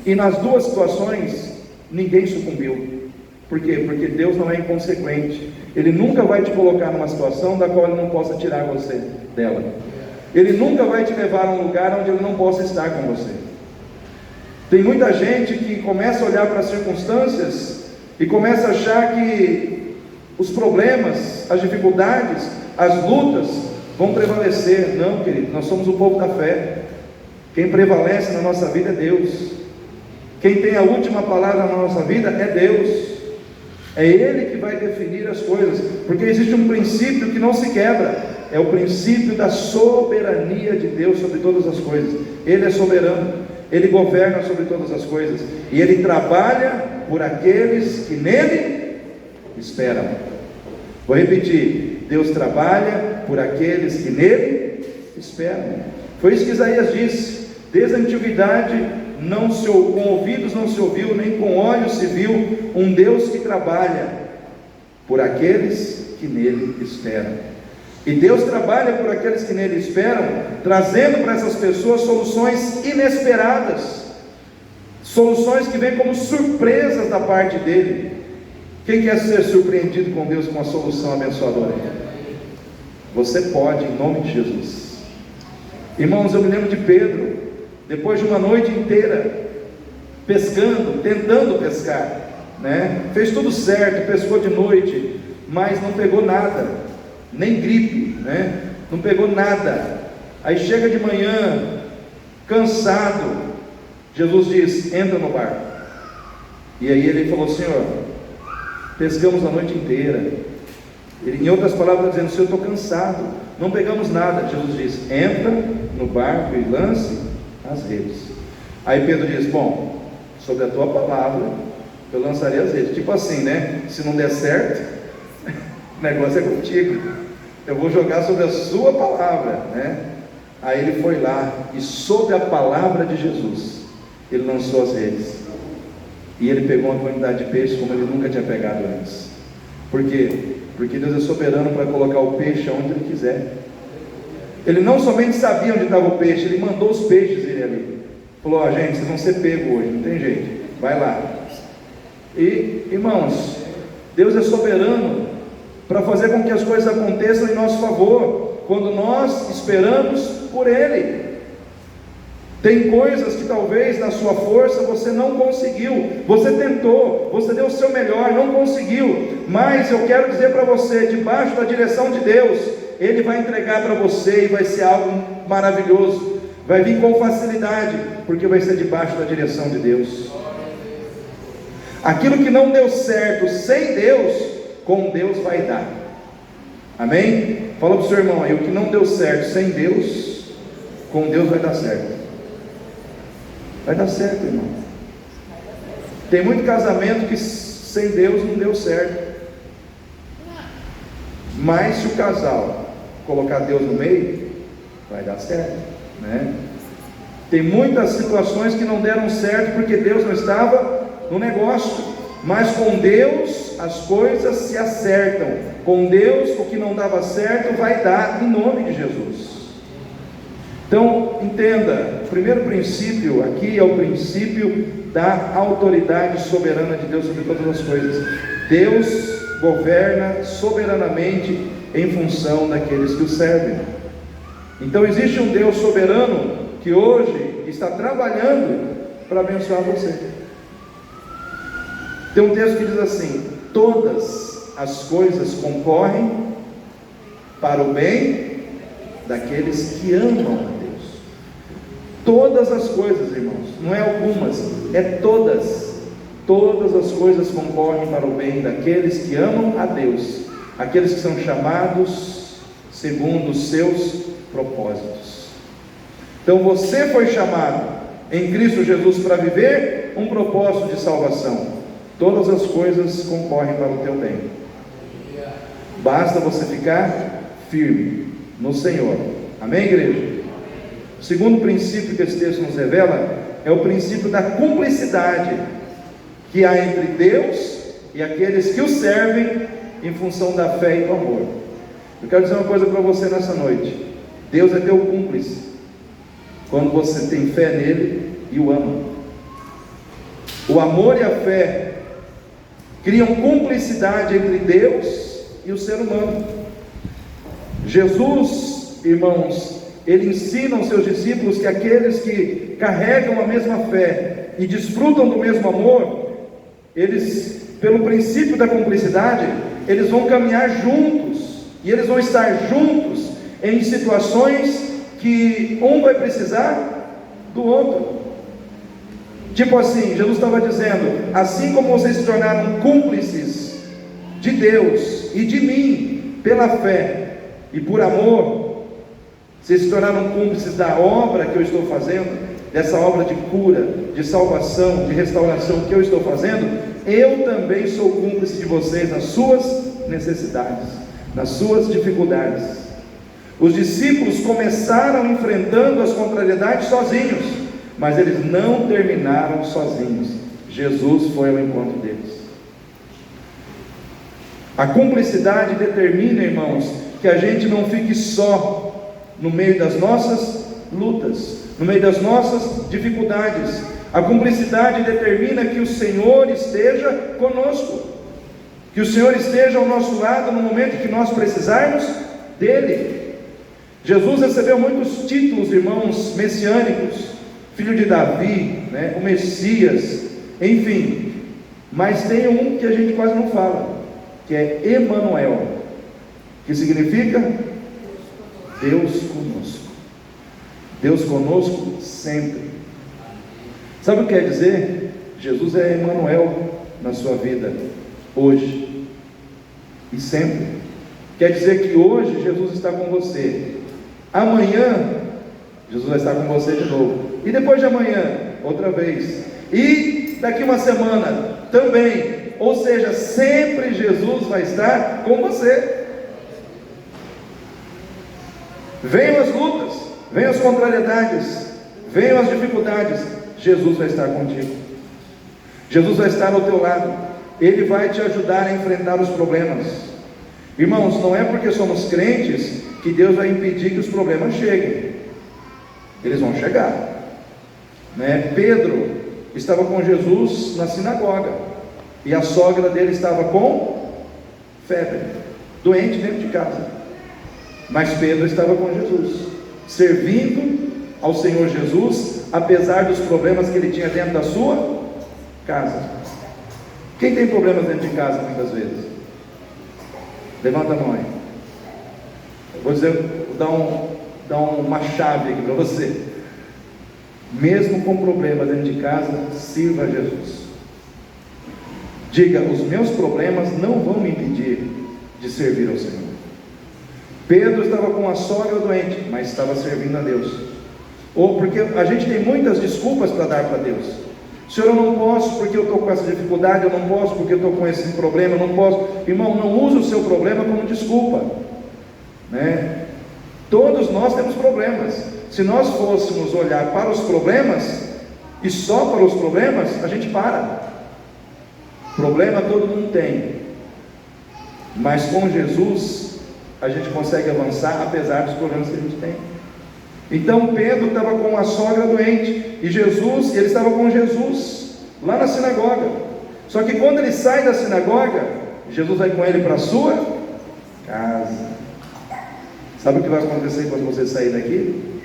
E nas duas situações ninguém sucumbiu. Por quê? Porque Deus não é inconsequente. Ele nunca vai te colocar numa situação da qual Ele não possa tirar você dela. Ele nunca vai te levar a um lugar onde Ele não possa estar com você. Tem muita gente que começa a olhar para as circunstâncias e começa a achar que os problemas, as dificuldades, as lutas vão prevalecer. Não, querido, nós somos o povo da fé. Quem prevalece na nossa vida é Deus. Quem tem a última palavra na nossa vida é Deus. É Ele que vai definir as coisas, porque existe um princípio que não se quebra. É o princípio da soberania de Deus sobre todas as coisas. Ele é soberano, Ele governa sobre todas as coisas, e Ele trabalha por aqueles que nele esperam. Vou repetir: Deus trabalha por aqueles que nele esperam. Foi isso que Isaías disse: desde a antiguidade com ouvidos não se ouviu, nem com olhos se viu um Deus que trabalha por aqueles que nele esperam. E Deus trabalha por aqueles que nele esperam, trazendo para essas pessoas soluções inesperadas, soluções que vêm como surpresas da parte dele. Quem quer ser surpreendido com Deus com uma solução abençoadora? Você pode, em nome de Jesus. Irmãos, eu me lembro de Pedro, depois de uma noite inteira pescando, tentando pescar, fez tudo certo, pescou de noite, mas não pegou nada, nem gripe, não pegou nada. Aí chega de manhã, cansado, Jesus diz: entra no barco. E aí ele falou: Senhor, pescamos a noite inteira. Ele, em outras palavras, dizendo: Senhor, eu estou cansado, não pegamos nada. Jesus diz: entra no barco e lance as redes. Aí Pedro diz: bom, sobre a tua palavra eu lançarei as redes. Tipo assim, se não der certo, o negócio é contigo, eu vou jogar sobre a sua palavra, Aí ele foi lá e sobre a palavra de Jesus ele lançou as redes. E ele pegou uma quantidade de peixe como ele nunca tinha pegado antes. Por quê? Porque Deus é soberano para colocar o peixe onde Ele quiser. Ele não somente sabia onde estava o peixe, Ele mandou os peixes irem ali. Falou: ó, gente, vocês vão ser pegos hoje, não tem jeito, vai lá. E, irmãos, Deus é soberano para fazer com que as coisas aconteçam em nosso favor, quando nós esperamos por Ele. Tem coisas que talvez na sua força você não conseguiu, você tentou, você deu o seu melhor, não conseguiu, mas eu quero dizer para você, debaixo da direção de Deus, Ele vai entregar para você e vai ser algo maravilhoso, vai vir com facilidade, porque vai ser debaixo da direção de Deus. Aquilo que não deu certo sem Deus, com Deus vai dar. Amém? Fala para o seu irmão aí, o que não deu certo sem Deus, com Deus vai dar certo. Vai dar certo, irmão. Tem muito casamento que sem Deus não deu certo. Mas se o casal colocar Deus no meio, vai dar certo, né? Tem muitas situações que não deram certo porque Deus não estava no negócio. Mas com Deus as coisas se acertam. Com Deus o que não dava certo vai dar, em nome de Jesus. Então, entenda, o primeiro princípio aqui é o princípio da autoridade soberana de Deus sobre todas as coisas. Deus governa soberanamente em função daqueles que o servem. Então, existe um Deus soberano que hoje está trabalhando para abençoar você. Tem um texto que diz assim: todas as coisas concorrem para o bem daqueles que amam a Deus. Todas as coisas, irmãos, não é algumas, é todas. Todas as coisas concorrem para o bem daqueles que amam a Deus, aqueles que são chamados segundo os seus propósitos. Então você foi chamado em Cristo Jesus para viver um propósito de salvação. Todas as coisas concorrem para o teu bem. Basta você ficar firme no Senhor. Amém, igreja? O segundo princípio que esse texto nos revela é o princípio da cumplicidade que há entre Deus e aqueles que o servem em função da fé e do amor. Eu quero dizer uma coisa para você nessa noite: Deus é teu cúmplice quando você tem fé nele e o ama. O amor e a fé criam cumplicidade entre Deus e o ser humano. Jesus, irmãos, Ele ensina aos seus discípulos que aqueles que carregam a mesma fé e desfrutam do mesmo amor, eles, pelo princípio da cumplicidade, eles vão caminhar juntos, e eles vão estar juntos em situações que um vai precisar do outro. Tipo assim, Jesus estava dizendo: assim como vocês se tornaram cúmplices de Deus e de mim pela fé e por amor, vocês se tornaram cúmplices da obra que eu estou fazendo, dessa obra de cura, de salvação, de restauração que eu estou fazendo, eu também sou cúmplice de vocês nas suas necessidades, nas suas dificuldades. Os discípulos começaram enfrentando as contrariedades sozinhos, mas eles não terminaram sozinhos. Jesus foi ao encontro deles. A cumplicidade determina, irmãos, que a gente não fique só no meio das nossas lutas, no meio das nossas dificuldades. A cumplicidade determina que o Senhor esteja conosco, que o Senhor esteja ao nosso lado no momento que nós precisarmos dele. Jesus recebeu muitos títulos, irmãos, messiânicos: filho de Davi, né? O Messias, enfim. Mas tem um que a gente quase não fala, que é Emanuel, que significa Deus conosco. Deus conosco sempre. Sabe o que quer dizer? Jesus é Emanuel na sua vida, hoje e sempre. Quer dizer que hoje Jesus está com você, amanhã Jesus vai estar com você de novo, e depois de amanhã, outra vez, e daqui uma semana também. Ou seja, sempre Jesus vai estar com você. Venham as lutas, venham as contrariedades, venham as dificuldades, Jesus vai estar contigo. Jesus vai estar ao teu lado, Ele vai te ajudar a enfrentar os problemas. Irmãos, não é porque somos crentes que Deus vai impedir que os problemas cheguem. Eles vão chegar, né? Pedro estava com Jesus na sinagoga, e a sogra dele estava com febre, doente dentro de casa, mas Pedro estava com Jesus, servindo ao Senhor Jesus, apesar dos problemas que ele tinha dentro da sua casa. Quem tem problemas dentro de casa muitas vezes? Levanta a mão aí. Eu vou dizer, vou dar uma chave aqui para você. Mesmo com problemas dentro de casa, sirva a Jesus. Diga: os meus problemas não vão me impedir de servir ao Senhor. Pedro estava com a sogra doente, mas estava servindo a Deus. Ou porque a gente tem muitas desculpas para dar para Deus. Senhor, eu não posso porque eu estou com essa dificuldade, eu não posso porque eu estou com esse problema, eu não posso. Irmão, não use o seu problema como desculpa, né? Todos nós temos problemas. Se nós fôssemos olhar para os problemas e só para os problemas, a gente para. Problema todo mundo tem, mas com Jesus a gente consegue avançar apesar dos problemas que a gente tem. Então Pedro estava com a sogra doente, e Jesus, ele estava com Jesus lá na sinagoga. Só que quando ele sai da sinagoga, Jesus vai com ele para a sua casa. Sabe o que vai acontecer quando você sair daqui?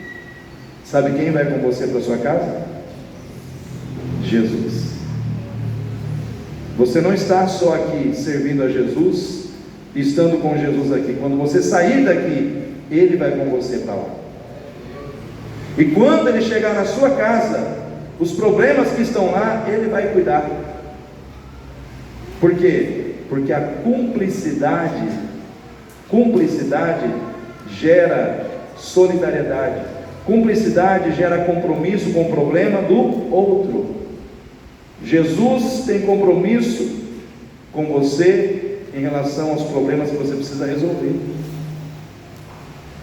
Sabe quem vai com você para a sua casa? Jesus. Você não está só aqui servindo a Jesus, estando com Jesus aqui. Quando você sair daqui, Ele vai com você para lá. E quando Ele chegar na sua casa, os problemas que estão lá, Ele vai cuidar. Por quê? Porque a cumplicidade gera solidariedade. Cumplicidade gera compromisso com o problema do outro. Jesus tem compromisso com você em relação aos problemas que você precisa resolver.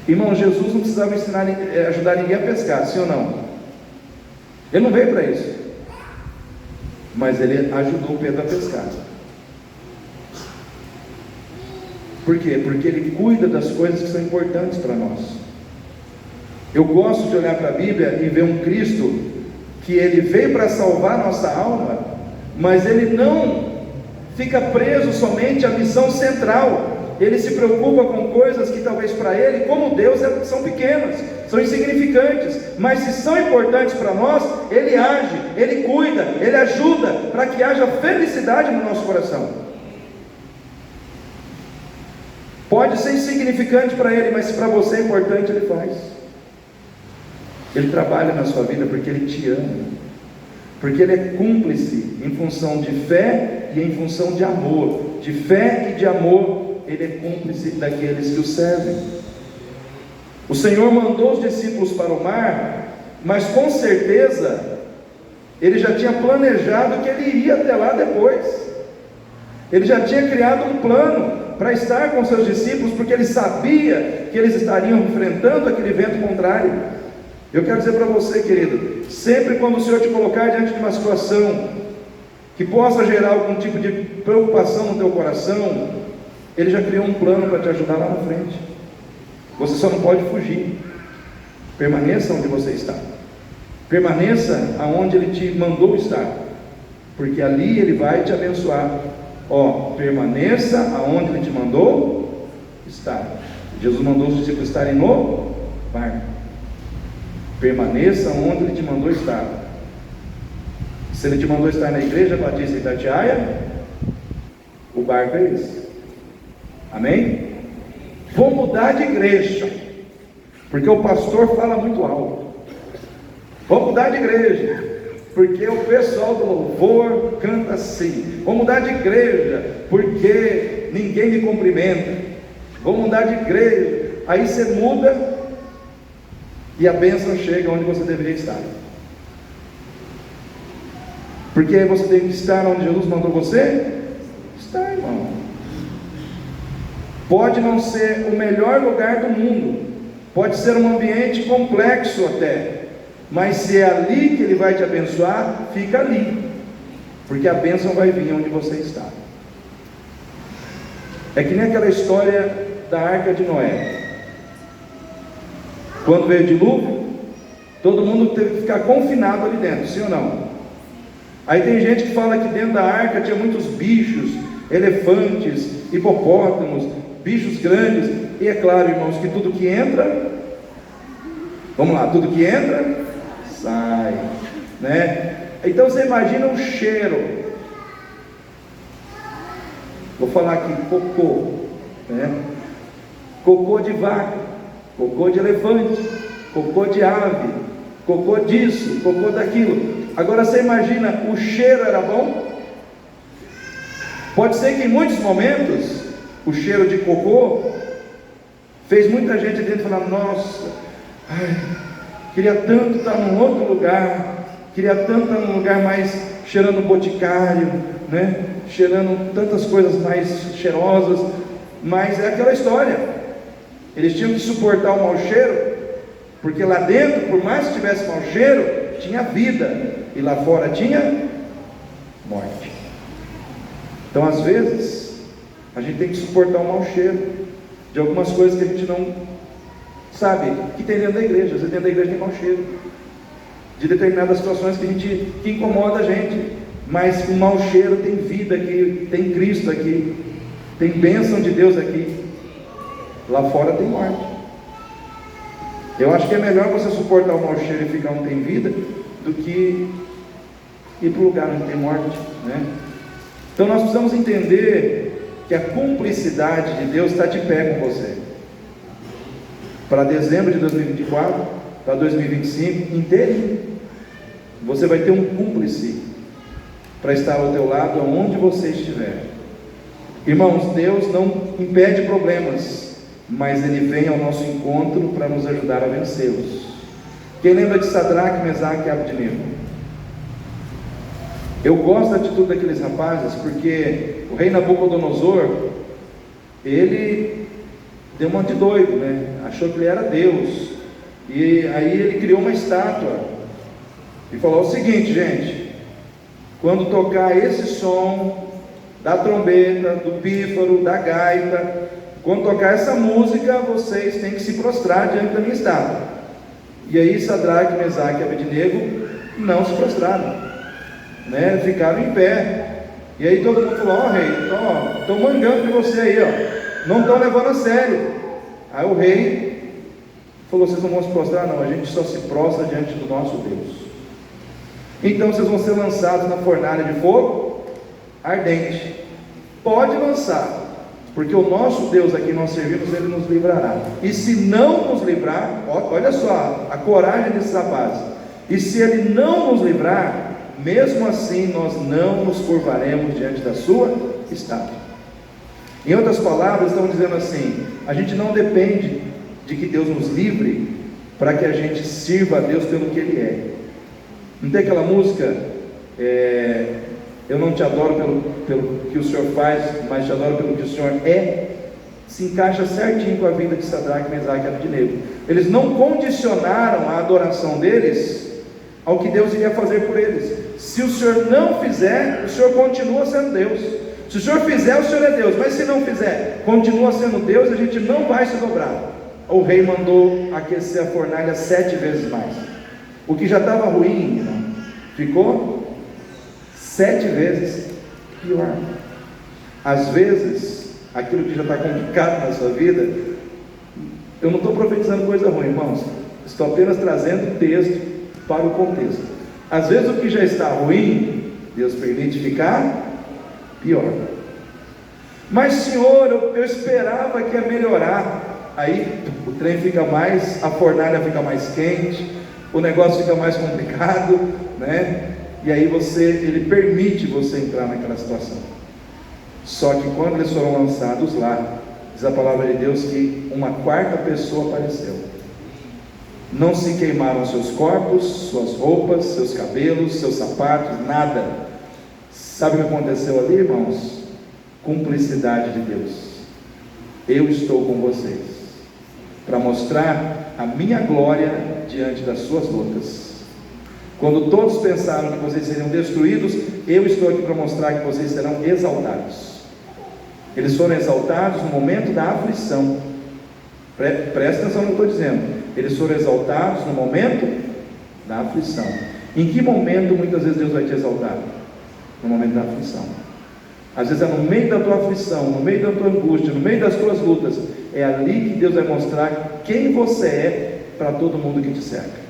Irmão, Jesus não precisava ajudar ninguém a pescar, sim ou não? Ele não veio para isso, mas ele ajudou Pedro a pescar. Por quê? Porque ele cuida das coisas que são importantes para nós. Eu gosto de olhar para a Bíblia e ver um Cristo que ele veio para salvar nossa alma, mas ele não fica preso somente à missão central. Ele se preocupa com coisas que talvez para ele, como Deus, são pequenas, são insignificantes, mas se são importantes para nós, ele age, ele cuida, ele ajuda para que haja felicidade no nosso coração. Pode ser insignificante para ele, mas se para você é importante, ele faz. Ele trabalha na sua vida porque Ele te ama, porque Ele é cúmplice em função de fé e em função de amor. De fé e de amor, Ele é cúmplice daqueles que o servem. O Senhor mandou os discípulos para o mar, mas com certeza Ele já tinha planejado que Ele iria até lá depois. Ele já tinha criado um plano para estar com seus discípulos, porque Ele sabia que eles estariam enfrentando aquele vento contrário. Eu quero dizer para você, querido, sempre quando o Senhor te colocar diante de uma situação que possa gerar algum tipo de preocupação no teu coração, Ele já criou um plano para te ajudar lá na frente. Você só não pode fugir. Permaneça onde você está. Permaneça aonde Ele te mandou estar, porque ali Ele vai te abençoar. Permaneça aonde Ele te mandou estar. Jesus mandou os discípulos estarem no barco. Permaneça onde Ele te mandou estar. Se Ele te mandou estar na igreja Batista Itatiaia, o barco é esse. Amém? Vou mudar de igreja, porque o pastor fala muito alto. Vou mudar de igreja, porque o pessoal do louvor canta assim. Vou mudar de igreja, porque ninguém me cumprimenta. Vou mudar de igreja. Aí você muda e a bênção chega onde você deveria estar. Porque você tem que estar onde Jesus mandou você estar, irmão. Pode não ser o melhor lugar do mundo, pode ser um ambiente complexo até, mas se é ali que Ele vai te abençoar, fica ali, porque a bênção vai vir onde você está. É que nem aquela história da Arca de Noé. Quando veio o dilúvio, todo mundo teve que ficar confinado ali dentro, sim ou não? Aí tem gente que fala que dentro da arca tinha muitos bichos, elefantes, hipopótamos, bichos grandes. E é claro, irmãos, que tudo que entra, vamos lá, tudo que entra, sai, né? Então você imagina o cheiro. Vou falar aqui, cocô, né? Cocô de vaca, cocô de elefante, cocô de ave, cocô disso, cocô daquilo. Agora você imagina, o cheiro era bom? Pode ser que em muitos momentos o cheiro de cocô fez muita gente dentro falar: nossa, queria tanto estar num outro lugar, queria tanto estar num lugar mais cheirando boticário, né? Cheirando tantas coisas mais cheirosas. Mas é aquela história, eles tinham que suportar o mau cheiro, porque lá dentro, por mais que tivesse mau cheiro, tinha vida, e lá fora tinha morte. Então às vezes a gente tem que suportar o mau cheiro de algumas coisas que a gente não sabe que tem dentro da igreja. Às vezes dentro da igreja tem mau cheiro de determinadas situações que incomoda a gente, mas o mau cheiro tem vida aqui, tem Cristo aqui, tem bênção de Deus aqui. Lá fora tem morte. Eu acho que é melhor você suportar o mau cheiro e ficar onde tem vida, do que ir para o lugar onde tem morte, né? Então nós precisamos entender que a cumplicidade de Deus está de pé com você. Para dezembro de 2024, para 2025, inteirinho, você vai ter um cúmplice para estar ao teu lado, aonde você estiver. Irmãos, Deus não impede problemas, mas Ele vem ao nosso encontro para nos ajudar a vencê-los. Quem lembra de Sadraque, Mesaque e Abdenego? Eu gosto da atitude daqueles rapazes, porque o rei Nabucodonosor, ele deu uma de doido, né? Achou que ele era Deus, e aí ele criou uma estátua, e falou o seguinte: gente, quando tocar esse som da trombeta, do pífaro, da gaita, quando tocar essa música, vocês têm que se prostrar diante da minha estátua. E aí Sadraque, Mesaque e Abdenego não se prostraram, né? Ficaram em pé. E aí todo mundo falou: ó rei, estão mangando de você aí, ó, não estão levando a sério. Aí o rei falou: vocês não vão se prostrar? Não, a gente só se prostra diante do nosso Deus. Então vocês vão ser lançados na fornalha de fogo ardente. Pode lançar, porque o nosso Deus a quem nós servimos, Ele nos livrará. E se não nos livrar, olha só a coragem desses rapazes, e se Ele não nos livrar, mesmo assim nós não nos curvaremos diante da sua estátua. Em outras palavras, estão dizendo assim: a gente não depende de que Deus nos livre para que a gente sirva a Deus pelo que Ele é. Não tem aquela música, eu não te adoro pelo que o Senhor faz, mas te adoro pelo que o Senhor é? Se encaixa certinho com a vida de Sadraque, Mesaque e Abdenego. Eles não condicionaram a adoração deles ao que Deus iria fazer por eles. Se o Senhor não fizer, o Senhor continua sendo Deus. Se o Senhor fizer, o Senhor é Deus. Mas se não fizer, continua sendo Deus, a gente não vai se dobrar. O rei mandou aquecer a fornalha 7 vezes mais. O que já estava ruim, não, ficou 7 vezes pior. Às vezes, aquilo que já está complicado na sua vida, eu não estou profetizando coisa ruim, irmãos, estou apenas trazendo o texto para o contexto. Às vezes o que já está ruim, Deus permite ficar pior. Mas Senhor, eu esperava que ia melhorar. Aí o trem fica mais, a fornalha fica mais quente, o negócio fica mais complicado, né? E aí Ele permite você entrar naquela situação. Só que quando eles foram lançados lá, diz a palavra de Deus que uma quarta pessoa apareceu. Não se queimaram seus corpos, suas roupas, seus cabelos, seus sapatos, nada. Sabe o que aconteceu ali, irmãos? Cumplicidade de Deus. Eu estou com vocês para mostrar a minha glória diante das suas lutas. Quando todos pensaram que vocês seriam destruídos, eu estou aqui para mostrar que vocês serão exaltados. Eles foram exaltados no momento da aflição. Presta atenção no que eu estou dizendo. Eles foram exaltados no momento da aflição. Em que momento muitas vezes Deus vai te exaltar? No momento da aflição. Às vezes é no meio da tua aflição, no meio da tua angústia, no meio das tuas lutas. É ali que Deus vai mostrar quem você é para todo mundo que te cerca.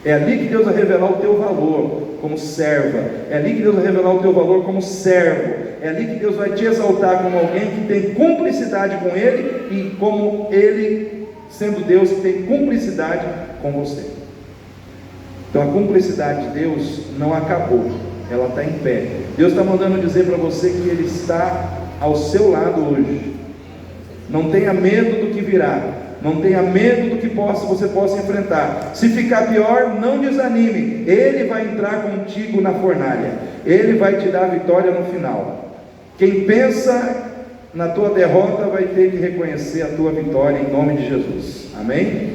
É ali que Deus vai revelar o teu valor como serva. É ali que Deus vai revelar o teu valor como servo. É ali que Deus vai te exaltar como alguém que tem cumplicidade com Ele, e como Ele, sendo Deus, tem cumplicidade com você. Então a cumplicidade de Deus não acabou, ela está em pé. Deus está mandando dizer para você que Ele está ao seu lado hoje. Não tenha medo do que virá. Não tenha medo do que você possa enfrentar. Se ficar pior, não desanime. Ele vai entrar contigo na fornalha. Ele vai te dar a vitória no final. Quem pensa na tua derrota vai ter que reconhecer a tua vitória em nome de Jesus. Amém?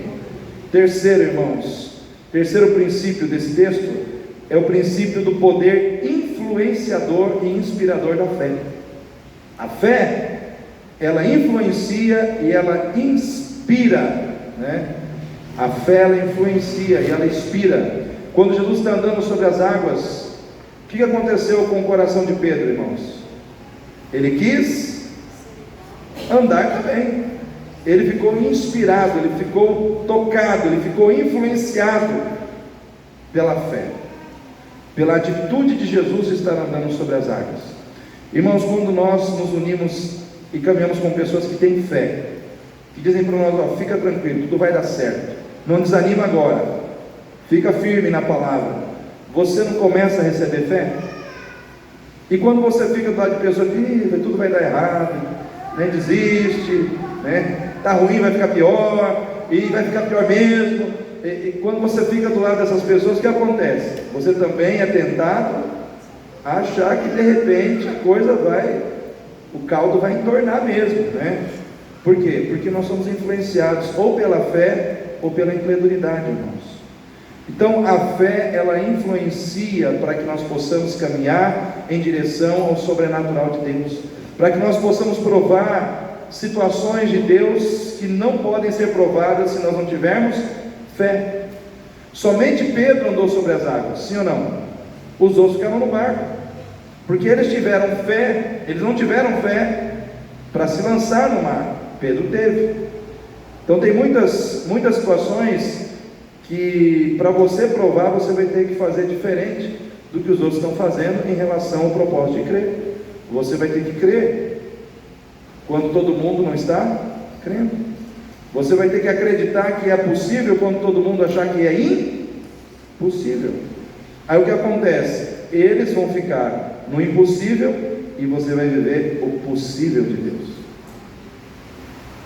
Terceiro, irmãos, terceiro princípio desse texto é o princípio do poder influenciador e inspirador da fé. A fé, ela influencia e ela inspira, né? A fé, ela influencia e ela inspira. Quando Jesus está andando sobre as águas, o que aconteceu com o coração de Pedro, irmãos? Ele quis andar também. Ele ficou inspirado, ele ficou tocado, ele ficou influenciado pela fé, pela atitude de Jesus de estar andando sobre as águas. Irmãos, quando nós nos unimos e caminhamos com pessoas que têm fé, que dizem para nós: ó, fica tranquilo, tudo vai dar certo, não desanima agora, fica firme na palavra. Você não começa a receber fé? E quando você fica do lado de pessoas que tudo vai dar errado, né, desiste, né, tá ruim, vai ficar pior, e vai ficar pior mesmo. E quando você fica do lado dessas pessoas, o que acontece? Você também é tentado a achar que de repente a coisa o caldo vai entornar mesmo, né? Por quê? Porque nós somos influenciados ou pela fé ou pela incredulidade, irmãos. Então a fé, ela influencia para que nós possamos caminhar em direção ao sobrenatural de Deus, para que nós possamos provar situações de Deus que não podem ser provadas se nós não tivermos fé. Somente Pedro andou sobre as águas, sim ou não? Os outros ficaram no barco, porque eles tiveram fé. Eles não tiveram fé para se lançar no mar. Pedro teve. Então tem muitas situações que para você provar, você vai ter que fazer diferente do que os outros estão fazendo em relação ao propósito de crer. Você vai ter que crer quando todo mundo não está crendo. Você vai ter que acreditar que é possível quando todo mundo achar que é impossível. Aí o que acontece? Eles vão ficar no impossível e você vai viver o possível de Deus.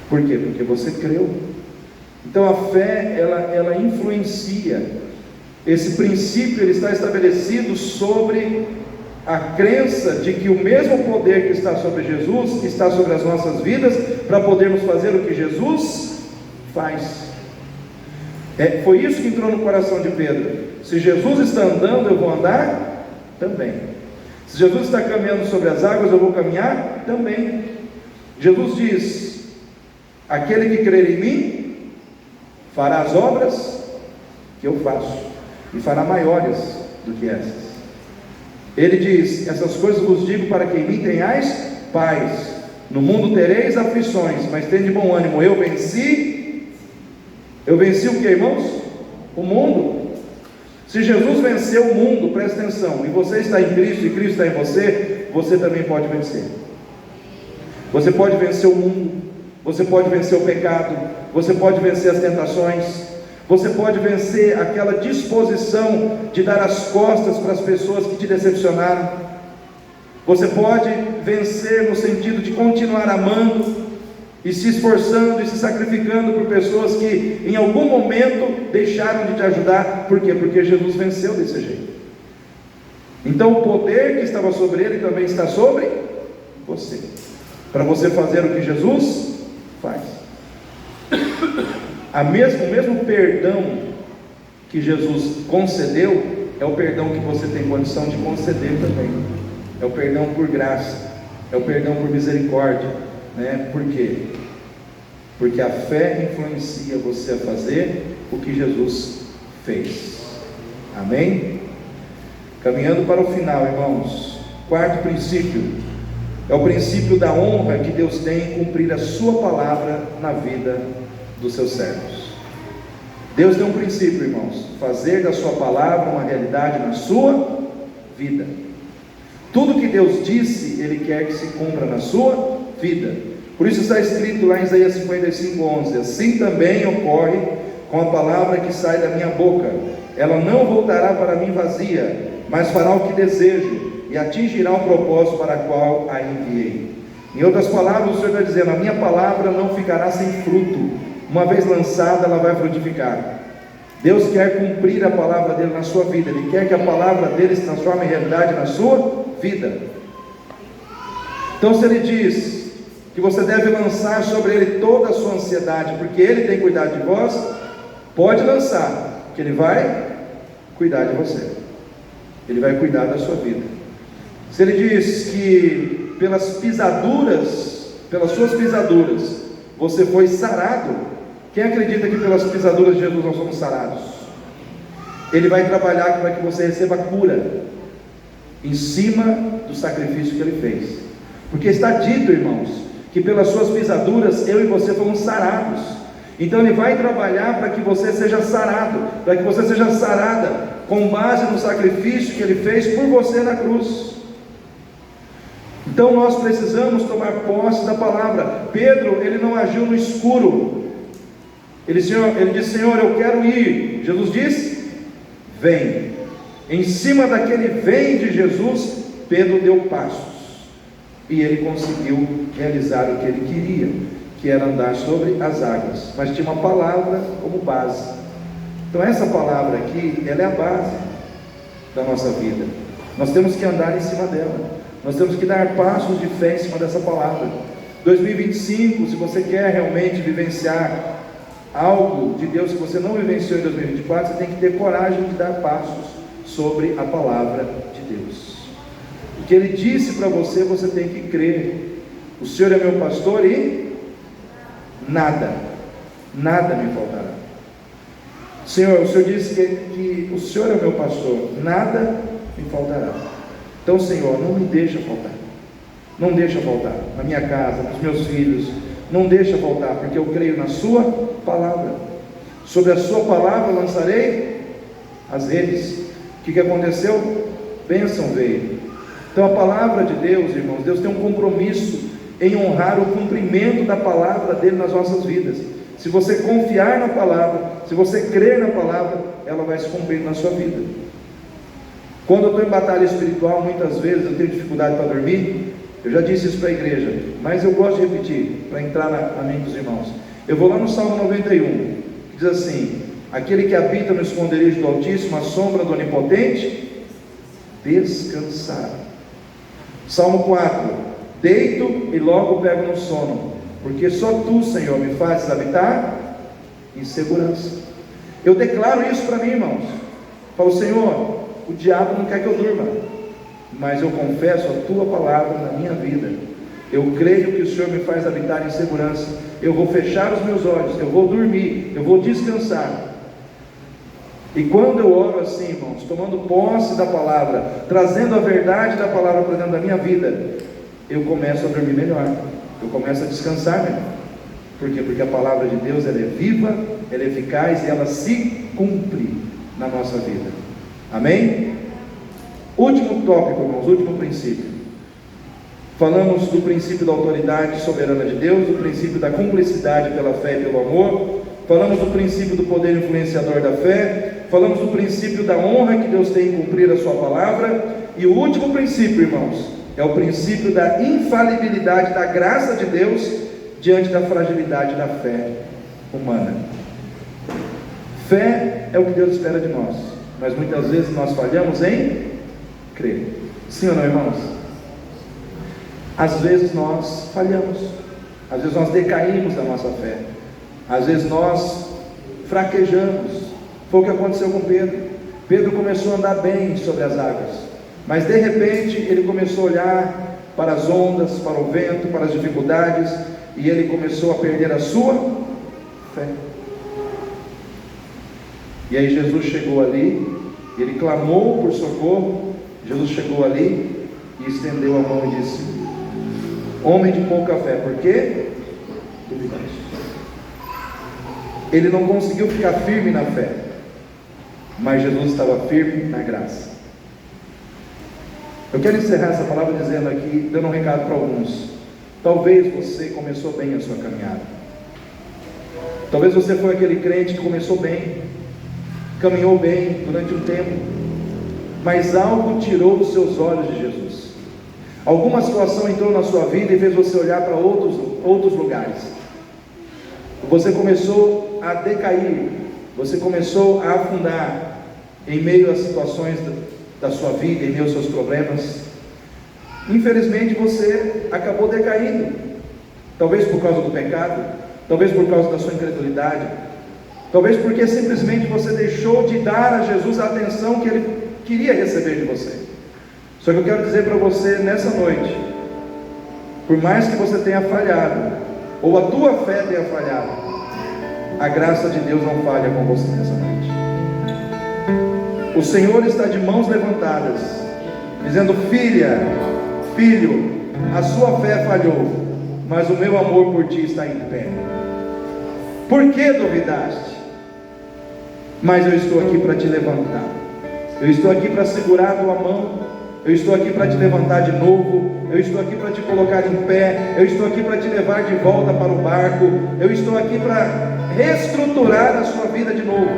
Por quê? Porque você creu. Então a fé, ela influencia. Esse princípio, ele está estabelecido sobre a crença de que o mesmo poder que está sobre Jesus está sobre as nossas vidas, para podermos fazer o que Jesus faz. Foi isso que entrou no coração de Pedro. Se Jesus está andando, eu vou andar também. Se Jesus está caminhando sobre as águas, eu vou caminhar também. Jesus diz: aquele que crer em mim fará as obras que eu faço, e fará maiores do que essas. Ele diz: essas coisas vos digo para que em mim tenhais paz. No mundo tereis aflições, mas tende bom ânimo, eu venci o que, irmãos? O mundo. Se Jesus venceu o mundo, presta atenção, e você está em Cristo e Cristo está em você, você também pode vencer. Você pode vencer o mundo, você pode vencer o pecado, você pode vencer as tentações, você pode vencer aquela disposição de dar as costas para as pessoas que te decepcionaram. Você pode vencer no sentido de continuar amando e se esforçando e se sacrificando por pessoas que em algum momento deixaram de te ajudar. Por quê? Porque Jesus venceu desse jeito. Então o poder que estava sobre ele também está sobre você, para você fazer o que Jesus faz. O mesmo perdão que Jesus concedeu, é o perdão que você tem condição de conceder também. É o perdão por graça, é o perdão por misericórdia, né? Por quê? Porque a fé influencia você a fazer o que Jesus fez. Amém? Caminhando para o final, irmãos, quarto princípio é o princípio da honra que Deus tem em cumprir a sua palavra na vida dos seus servos. Deus tem um princípio, irmãos: fazer da sua palavra uma realidade na sua vida. Tudo que Deus disse, Ele quer que se cumpra na sua vida. Por isso está escrito lá em Isaías 55:11: assim também ocorre com a palavra que sai da minha boca. Ela não voltará para mim vazia, mas fará o que desejo e atingirá o propósito para o qual a enviei. Em outras palavras, o Senhor está dizendo: a minha palavra não ficará sem fruto. Uma vez lançada, ela vai frutificar. Deus quer cumprir a palavra dele na sua vida. Ele quer que a palavra dele se transforme em realidade na sua vida. Então, se Ele diz que você deve lançar sobre Ele toda a sua ansiedade, porque Ele tem cuidado de vós, pode lançar, que Ele vai cuidar de você. Ele vai cuidar da sua vida. Se Ele diz que pelas suas pisaduras, você foi sarado, quem acredita que pelas pisaduras de Jesus nós somos sarados? Ele vai trabalhar para que você receba cura em cima do sacrifício que Ele fez. Porque está dito, irmãos, que pelas suas pisaduras eu e você fomos sarados. Então Ele vai trabalhar para que você seja sarado, para que você seja sarada, com base no sacrifício que Ele fez por você na cruz. Então nós precisamos tomar posse da palavra. Pedro, ele não agiu no escuro. Ele disse: Senhor, eu quero ir. Jesus disse: vem. Em cima daquele vem de Jesus, Pedro deu passos, e ele conseguiu realizar o que ele queria, que era andar sobre as águas. Mas tinha uma palavra como base. Então essa palavra aqui, ela é a base da nossa vida. Nós temos que andar em cima dela. Nós temos que dar passos de fé em cima dessa palavra. 2025, se você quer realmente vivenciar algo de Deus que você não vivenciou em 2024, você tem que ter coragem de dar passos sobre a palavra de Deus. O que Ele disse para você, você tem que crer. O Senhor é meu pastor e nada me faltará. Senhor, o Senhor disse que o Senhor é meu pastor, nada me faltará. Então, Senhor, não me deixa faltar. Não deixa faltar na minha casa, nos meus filhos. Não deixa faltar, porque eu creio na sua palavra. Sobre a sua palavra lançarei as redes. O que aconteceu? Bênção veio. Então a palavra de Deus, irmãos, Deus tem um compromisso em honrar o cumprimento da palavra dele nas nossas vidas. Se você confiar na palavra, se você crer na palavra, ela vai se cumprir na sua vida. Quando eu estou em batalha espiritual, muitas vezes eu tenho dificuldade para dormir. Eu já disse isso para a igreja, mas eu gosto de repetir, para entrar na mente dos irmãos. Eu vou lá no Salmo 91, que diz assim: aquele que habita no esconderijo do Altíssimo, a sombra do Onipotente, descansar. Salmo 4: deito e logo pego no sono, porque só Tu, Senhor, me fazes habitar em segurança. Eu declaro isso para mim, irmãos. Falo: Senhor, o diabo não quer que eu durma, mas eu confesso a Tua palavra na minha vida. Eu creio que o Senhor me faz habitar em segurança. Eu vou fechar os meus olhos, eu vou dormir, eu vou descansar. E quando eu oro assim, irmãos, tomando posse da palavra, trazendo a verdade da palavra para dentro da minha vida, eu começo a dormir melhor, eu começo a descansar melhor. Por quê? Porque a palavra de Deus, ela é viva, ela é eficaz e ela se cumpre na nossa vida. Amém? Último tópico, irmãos, último princípio. Falamos do princípio da autoridade soberana de Deus, do princípio da cumplicidade pela fé e pelo amor. Falamos do princípio do poder influenciador da fé. Falamos do princípio da honra que Deus tem em cumprir a sua palavra. E o último princípio, irmãos, é o princípio da infalibilidade da graça de Deus diante da fragilidade da fé humana. Fé é o que Deus espera de nós, mas muitas vezes nós falhamos em crer. Sim ou não, irmãos? Às vezes nós falhamos, às vezes nós decaímos da nossa fé, às vezes nós fraquejamos. Foi o que aconteceu com Pedro. Pedro começou a andar bem sobre as águas, mas de repente ele começou a olhar para as ondas, para o vento, para as dificuldades, e ele começou a perder a sua fé. E aí Jesus chegou ali, ele clamou por socorro. Jesus chegou ali e estendeu a mão e disse: homem de pouca fé, por quê? Duvidaste. Ele não conseguiu ficar firme na fé, mas Jesus estava firme na graça. Eu quero encerrar essa palavra dizendo aqui, dando um recado para alguns. Talvez você começou bem a sua caminhada. Talvez você foi aquele crente que começou bem, caminhou bem durante um tempo, mas algo tirou os seus olhos de Jesus. Alguma situação entrou na sua vida e fez você olhar para outros lugares. Você começou a decair, você começou a afundar em meio às situações da sua vida, em meio aos seus problemas. Infelizmente você acabou decaindo, talvez por causa do pecado, talvez por causa da sua incredulidade, talvez porque simplesmente você deixou de dar a Jesus a atenção que Ele queria receber de você. Só que eu quero dizer para você nessa noite, por mais que você tenha falhado, ou a tua fé tenha falhado, a graça de Deus não falha com você nessa noite. O Senhor está de mãos levantadas, dizendo: filha, filho, a sua fé falhou, mas o meu amor por ti está em pé. Por que duvidaste? Mas eu estou aqui para te levantar, eu estou aqui para segurar a tua mão, eu estou aqui para te levantar de novo, eu estou aqui para te colocar em pé, eu estou aqui para te levar de volta para o barco, eu estou aqui para reestruturar a sua vida de novo.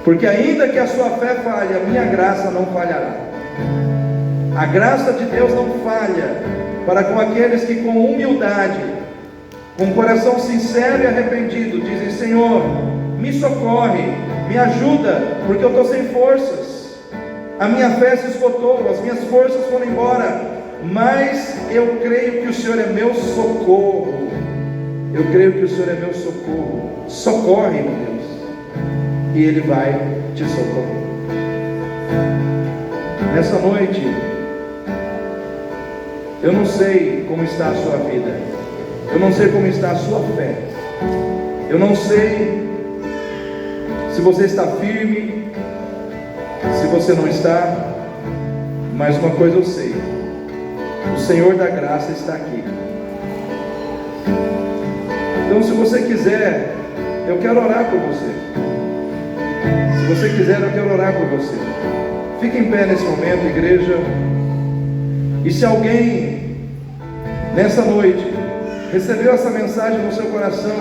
Porque ainda que a sua fé falhe, a minha graça não falhará. A graça de Deus não falha para com aqueles que com humildade, com um coração sincero e arrependido, dizem: Senhor, me socorre, me ajuda, porque eu estou sem forças, a minha fé se esgotou, as minhas forças foram embora, mas eu creio que o Senhor é meu socorro, eu creio que o Senhor é meu socorro. Socorre-me, Deus, e Ele vai te socorrer. Nessa noite, eu não sei como está a sua vida, eu não sei como está a sua fé, eu não sei se você está firme, se você não está, mas uma coisa eu sei: o Senhor da graça está aqui. Então, se você quiser, eu quero orar por você. Se você quiser, eu quero orar por você. Fique em pé nesse momento, igreja. E se alguém nessa noite recebeu essa mensagem no seu coração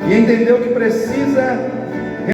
e entendeu que precisa